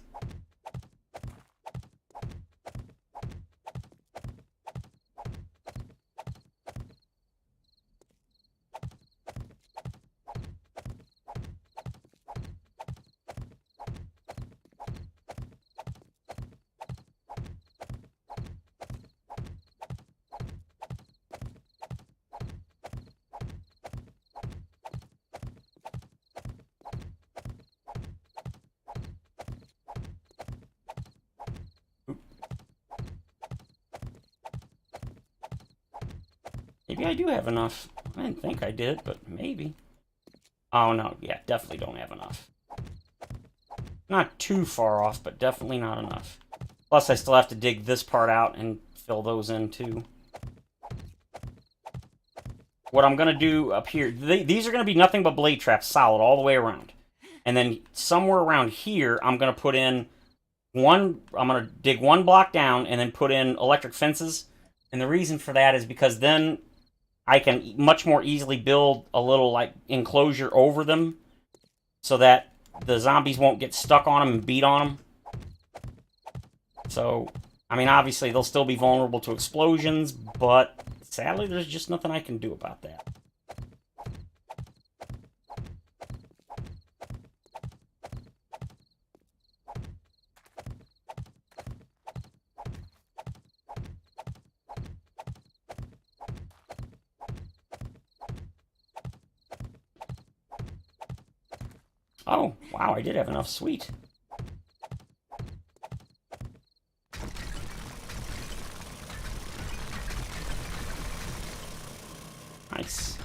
Maybe I do have enough. I didn't think I did, but maybe. Oh, no. Yeah, definitely don't have enough. Not too far off, but definitely not enough. Plus, I still have to dig this part out and fill those in, too. What I'm going to do up here... These are going to be nothing but blade traps, solid, all the way around. And then somewhere around here, I'm going to put in one... I'm going to dig one block down and then put in electric fences. And the reason for that is because then I can much more easily build a little, like, enclosure over them so that the zombies won't get stuck on them and beat on them. So, I mean, obviously, they'll still be vulnerable to explosions, but sadly, there's just nothing I can do about that. Oh, wow, I did have enough. Sweet. Nice.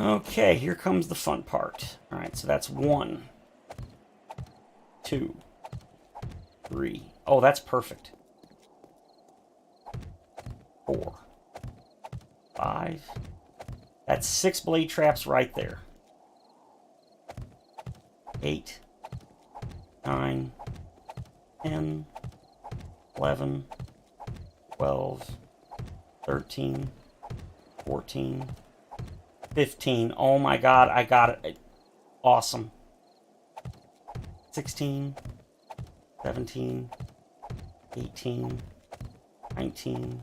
Okay, here comes the fun part. Alright, so that's 1, 2, 3. Oh, that's perfect. 4, 5. That's 6 blade traps right there. 8, 9, 10, 11, 12, 13, 14, 15. Oh my god, I got it. Awesome. 16, 17, 18, 19,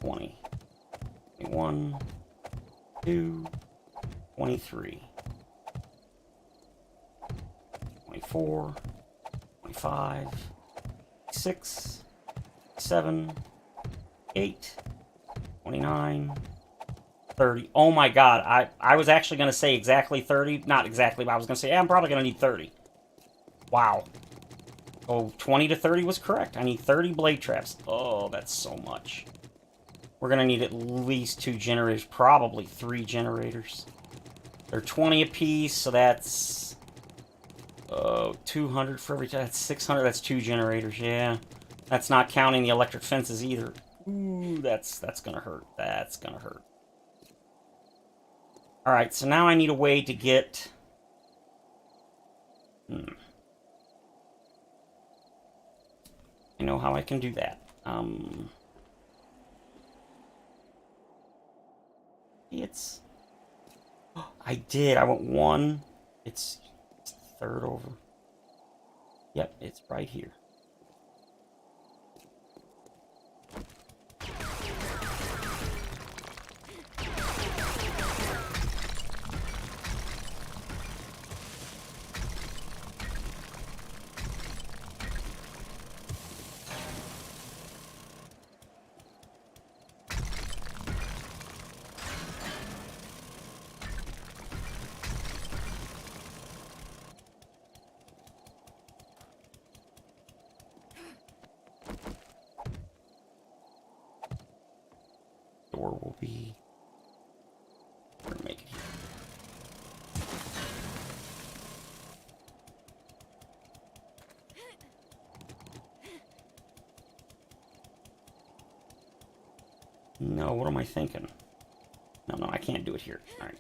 20, 21, 22, 23, 24, 25, 26, 27, 8, 29, 30. Oh my god, I was actually going to say exactly 30. Not exactly, but I was going to say, yeah, I'm probably going to need 30. Wow. Oh, 20 to 30 was correct. I need 30 blade traps. Oh, that's so much. We're going to need at least 2 generators, probably 3 generators. They're 20 apiece, so that's 200 for every time. That's 600. That's 2 generators, yeah. That's not counting the electric fences either. Ooh, that's going to hurt. That's going to hurt. Alright, so now I need a way to get... I know how I can do that. It's... I did. I went 1. It's third over. Yep, it's right here. will be... We're gonna make it here. No, what am I thinking? No, I can't do it here. Alright.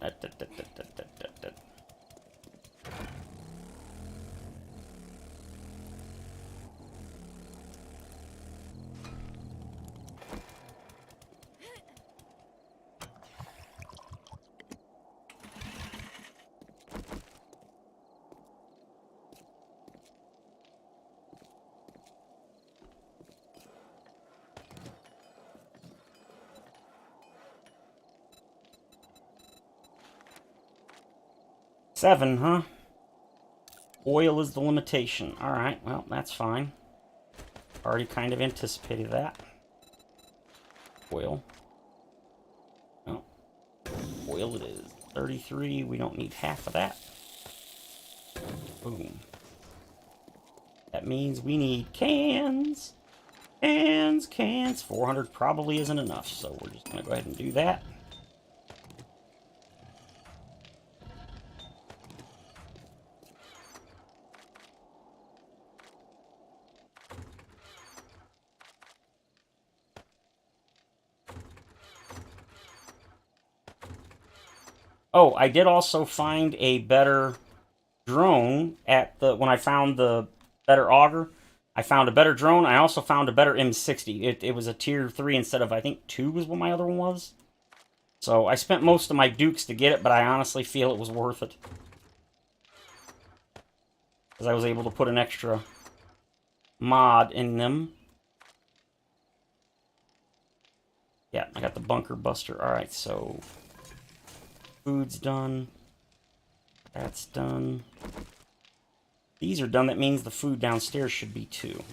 Seven, huh? Oil is the limitation. Alright, well, that's fine. Already kind of anticipated that. Oil. Oh. Oil it is. 33, we don't need half of that. Boom. That means we need cans. Cans. 400 probably isn't enough, so we're just going to go ahead and do that. Oh, I did also find a better drone at the... When I found the better auger, I found a better drone. I also found a better M60. It was a tier 3 instead of, I think, 2 was what my other one was. So I spent most of my dukes to get it, but I honestly feel it was worth it. Because I was able to put an extra mod in them. Yeah, I got the bunker buster. Alright, so... Food's done. That's done. These are done. That means the food downstairs should be too.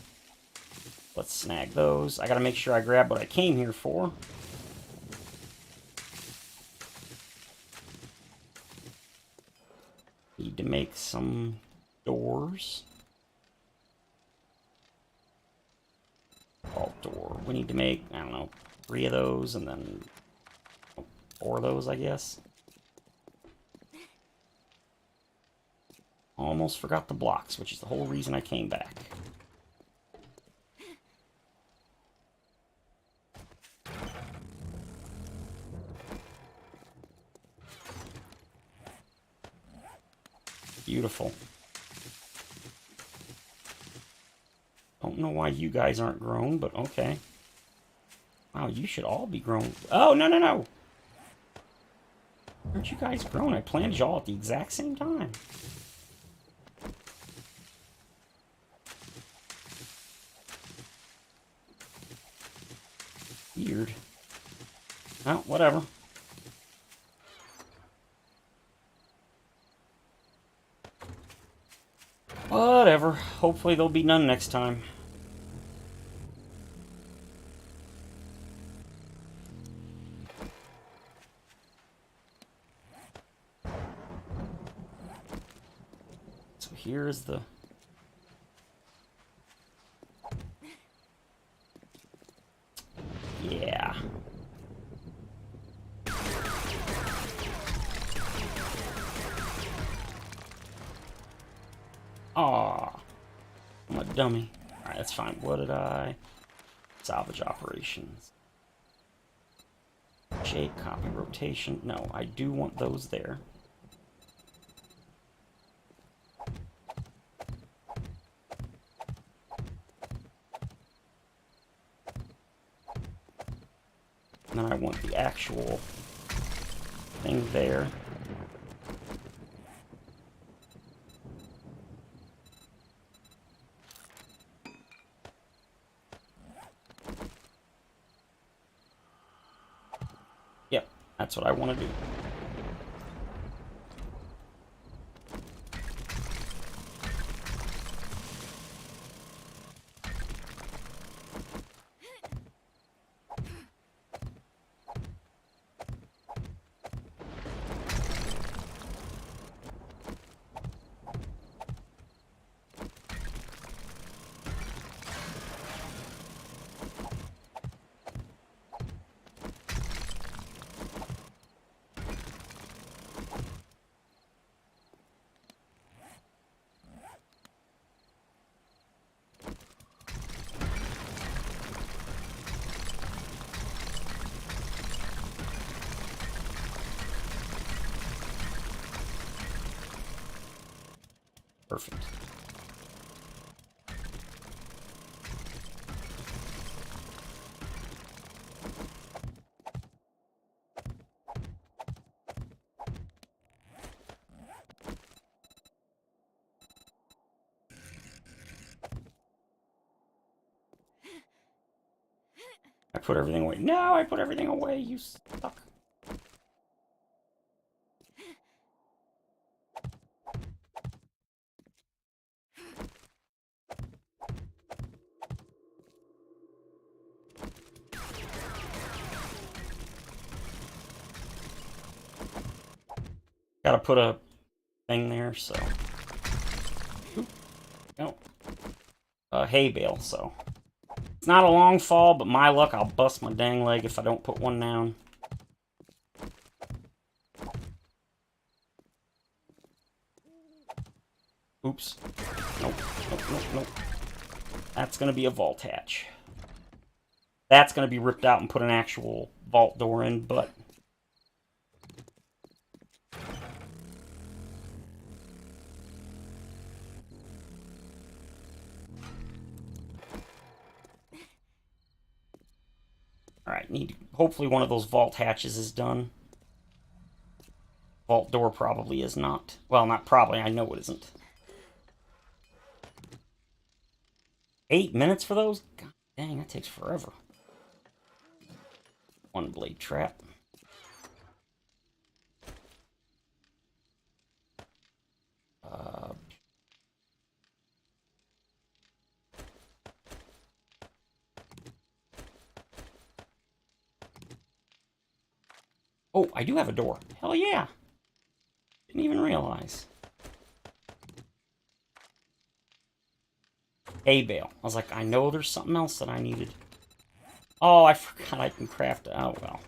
Let's snag those. I gotta make sure I grab what I came here for. Need to make some doors. Vault door. We need to make, I don't know, 3 of those and then 4 of those, I guess. Almost forgot the blocks, which is the whole reason I came back. Beautiful. Don't know why you guys aren't grown, but okay. Wow, you should all be grown. Oh, no! Aren't you guys grown? I planted y'all at the exact same time. Weird. Well, whatever. Whatever. Hopefully there'll be none next time. So here's the... Yeah. Aw. I'm a dummy. Alright, that's fine. What did I... Salvage operations. Shape, copy, rotation. No, I do want those there. And then I want the actual thing there. Yep, that's what I want to do. Perfect. I put everything away. No, I put everything away, you suck. Gotta put a thing there, so. Oop. No. Hay bale, so. It's not a long fall, but my luck, I'll bust my dang leg if I don't put one down. Oops. Nope, nope, nope, nope. That's gonna be a vault hatch. That's gonna be ripped out and put an actual vault door in, but... Alright, hopefully one of those vault hatches is done. Vault door probably is not. Well, not probably, I know it isn't. 8 minutes for those? God dang, that takes forever. One blade trap. Oh, I do have a door. Hell yeah. Didn't even realize. Hay bale. I was like, I know there's something else that I needed. Oh, I forgot I can craft it. Oh, well.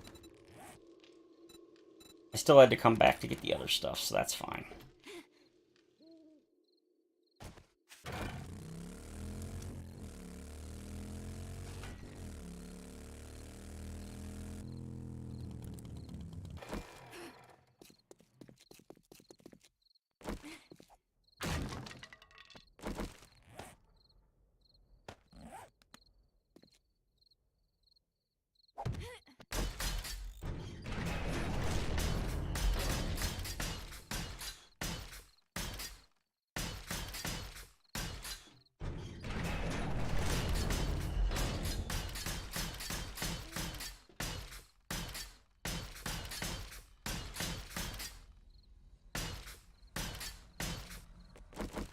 I still had to come back to get the other stuff, so that's fine.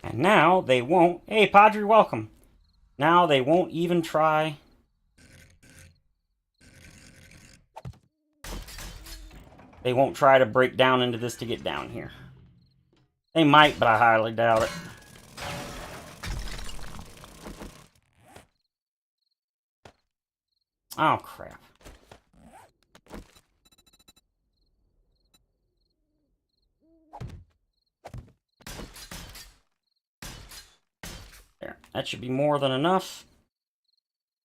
And now they won't... Hey, Padre, welcome. Now they won't even try... They won't try to break down into this to get down here. They might, but I highly doubt it. Oh, crap. There. That should be more than enough.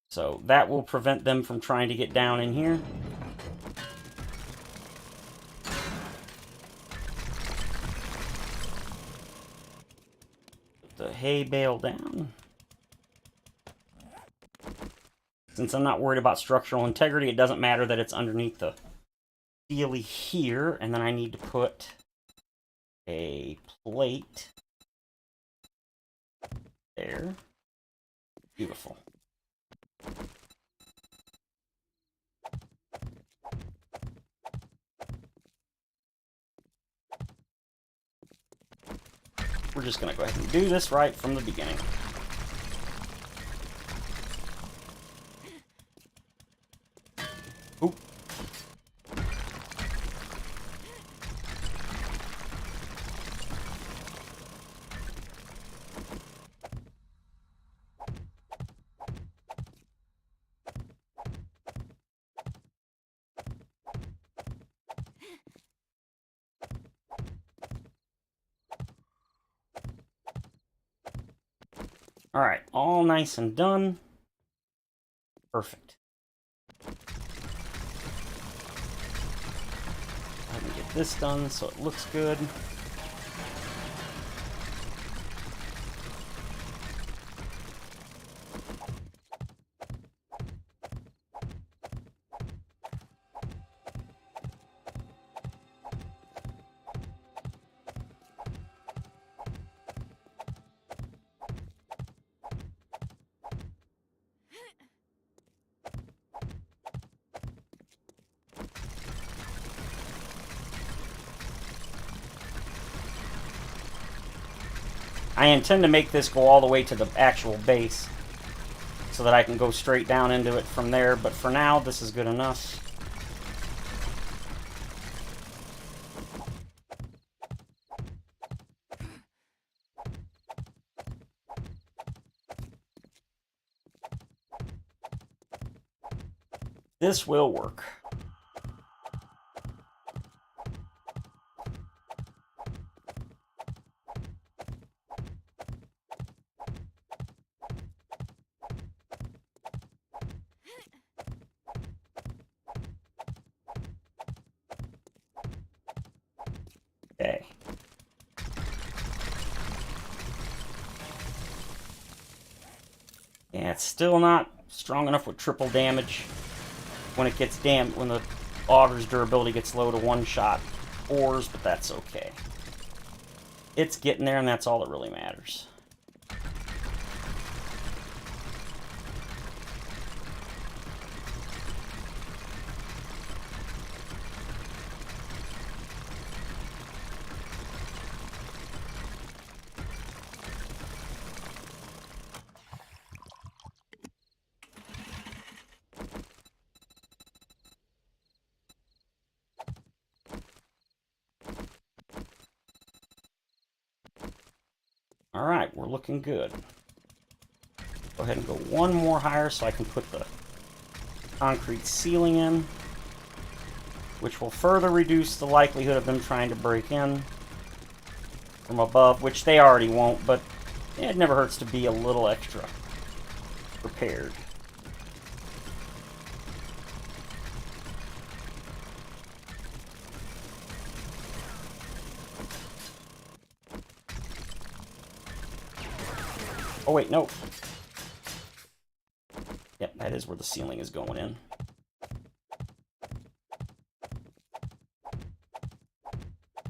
So that will prevent them from trying to get down in here. Put the hay bale down. Since I'm not worried about structural integrity, it doesn't matter that it's underneath the steely here. And then I need to put a plate there. Beautiful. We're just going to go ahead and do this right from the beginning. Oop. All right, all nice and done. Perfect. Let me get this done so it looks good. I intend to make this go all the way to the actual base so that I can go straight down into it from there, but for now, this is good enough. This will work. Okay. Yeah, it's still not strong enough with triple damage when it gets when the auger's durability gets low to one-shot ores, but that's okay. It's getting there, and that's all that really matters. Alright, we're looking good. Go ahead and go one more higher so I can put the concrete ceiling in, which will further reduce the likelihood of them trying to break in from above, which they already won't, but it never hurts to be a little extra prepared. Oh wait, no. Yep, that is where the ceiling is going in.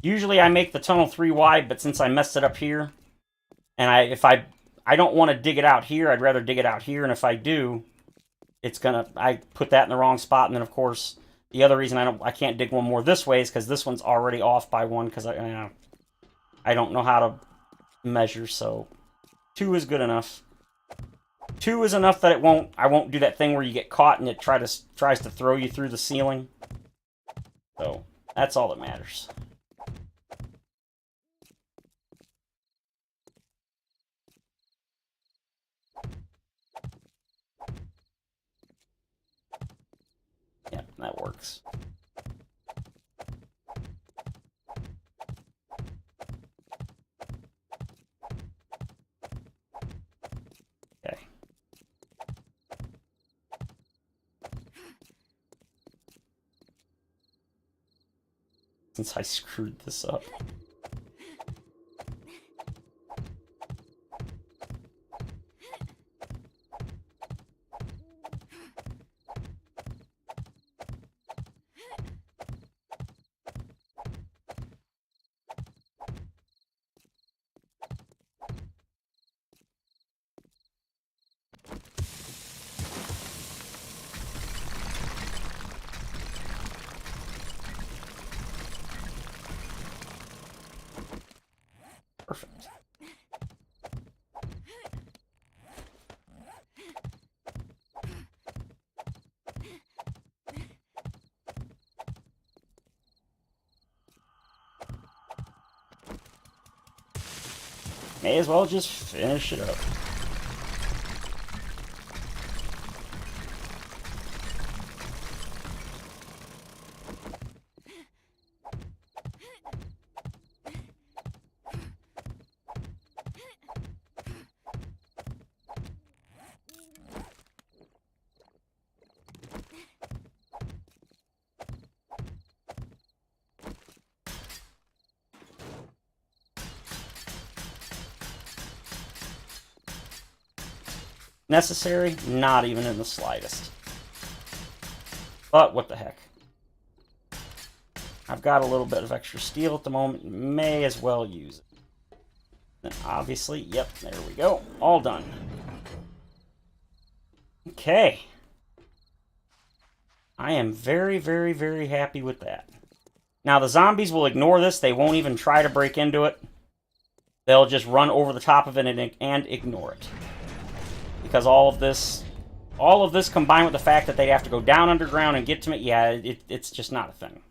Usually I make the tunnel 3 wide, but since I messed it up here, and if I don't want to dig it out here, I'd rather dig it out here, and if I do, I put that in the wrong spot, and then of course, the other reason I can't dig one more this way is because this one's already off by 1, because I don't know how to measure, so 2 is good enough. 2 is enough that I won't do that thing where you get caught and it tries to throw you through the ceiling. So, that's all that matters. Yeah, that works. Okay. Since I screwed this up. Perfect. May as well just finish it up. Necessary? Not even in the slightest. But what the heck. I've got a little bit of extra steel at the moment. May as well use it. And obviously, yep, there we go. All done. Okay. I am very, very, very happy with that. Now, the zombies will ignore this. They won't even try to break into it. they'll just run over the top of it and ignore it. Because all of this combined with the fact that they have to go down underground and get to me, yeah, it's just not a thing.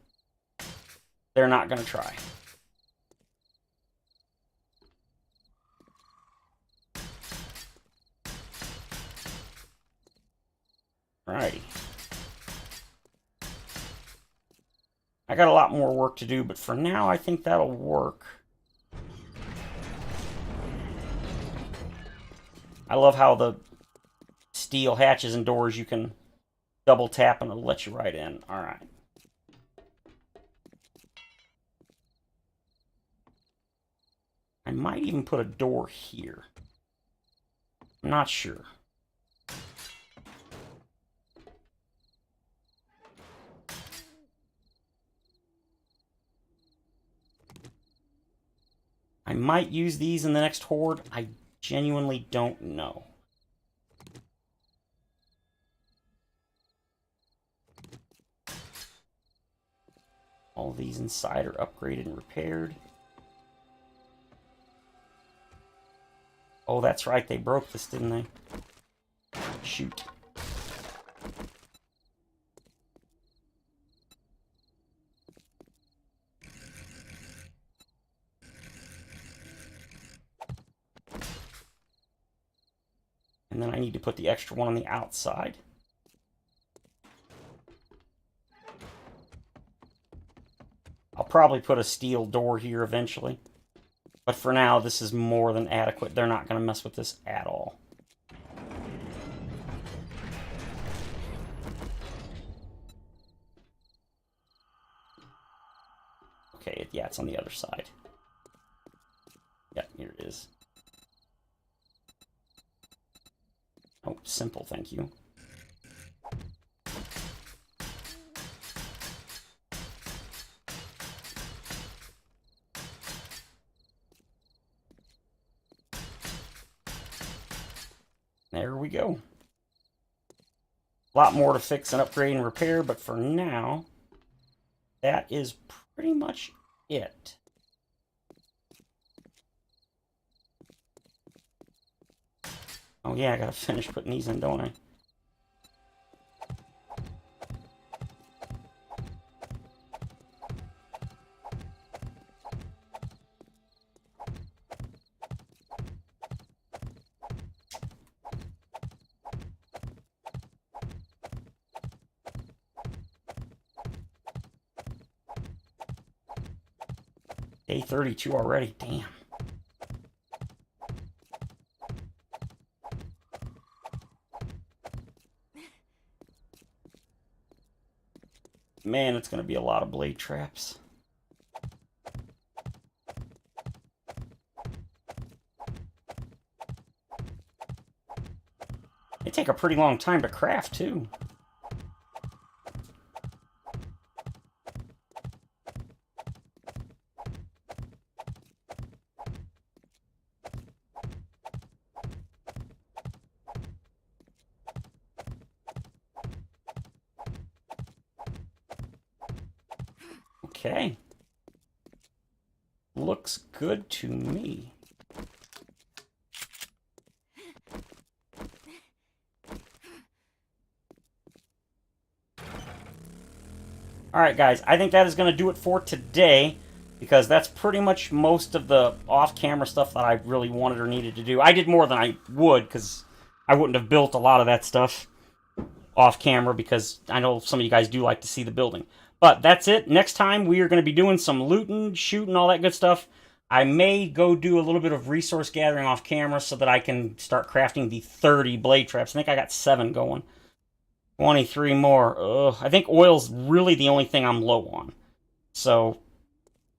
They're not going to try. Alrighty. I got a lot more work to do, but for now, I think that'll work. I love how the steel hatches and doors, you can double tap and it'll let you right in. Alright. I might even put a door here. I'm not sure. I might use these in the next horde. I genuinely don't know. All these inside are upgraded and repaired. Oh, that's right. They broke this, didn't they? Shoot. And then I need to put the extra one on the outside. I'll probably put a steel door here eventually. But for now, this is more than adequate. They're not going to mess with this at all. Okay, yeah, it's on the other side. Yep, here it is. Oh, simple, thank you. There we go. A lot more to fix and upgrade and repair, but for now, that is pretty much it. Oh yeah, I gotta finish putting these in, don't I? Day 32 already, damn. Man, it's going to be a lot of blade traps. They take a pretty long time to craft, too. Okay. Looks good to me. Alright guys, I think that is going to do it for today, because that's pretty much most of the off-camera stuff that I really wanted or needed to do. I did more than I would, because I wouldn't have built a lot of that stuff off-camera, because I know some of you guys do like to see the building. But that's it. Next time, we are going to be doing some looting, shooting, all that good stuff. I may go do a little bit of resource gathering off camera so that I can start crafting the 30 blade traps. I think I got 7 going. 23 more. Ugh. I think oil's really the only thing I'm low on. So,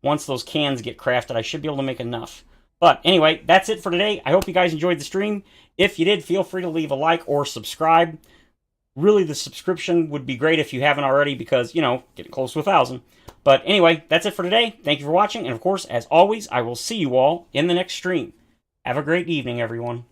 once those cans get crafted, I should be able to make enough. But anyway, that's it for today. I hope you guys enjoyed the stream. If you did, feel free to leave a like or subscribe. Really, the subscription would be great if you haven't already, because, you know, getting close to 1,000. But anyway, that's it for today. Thank you for watching, and of course, as always, I will see you all in the next stream. Have a great evening, everyone.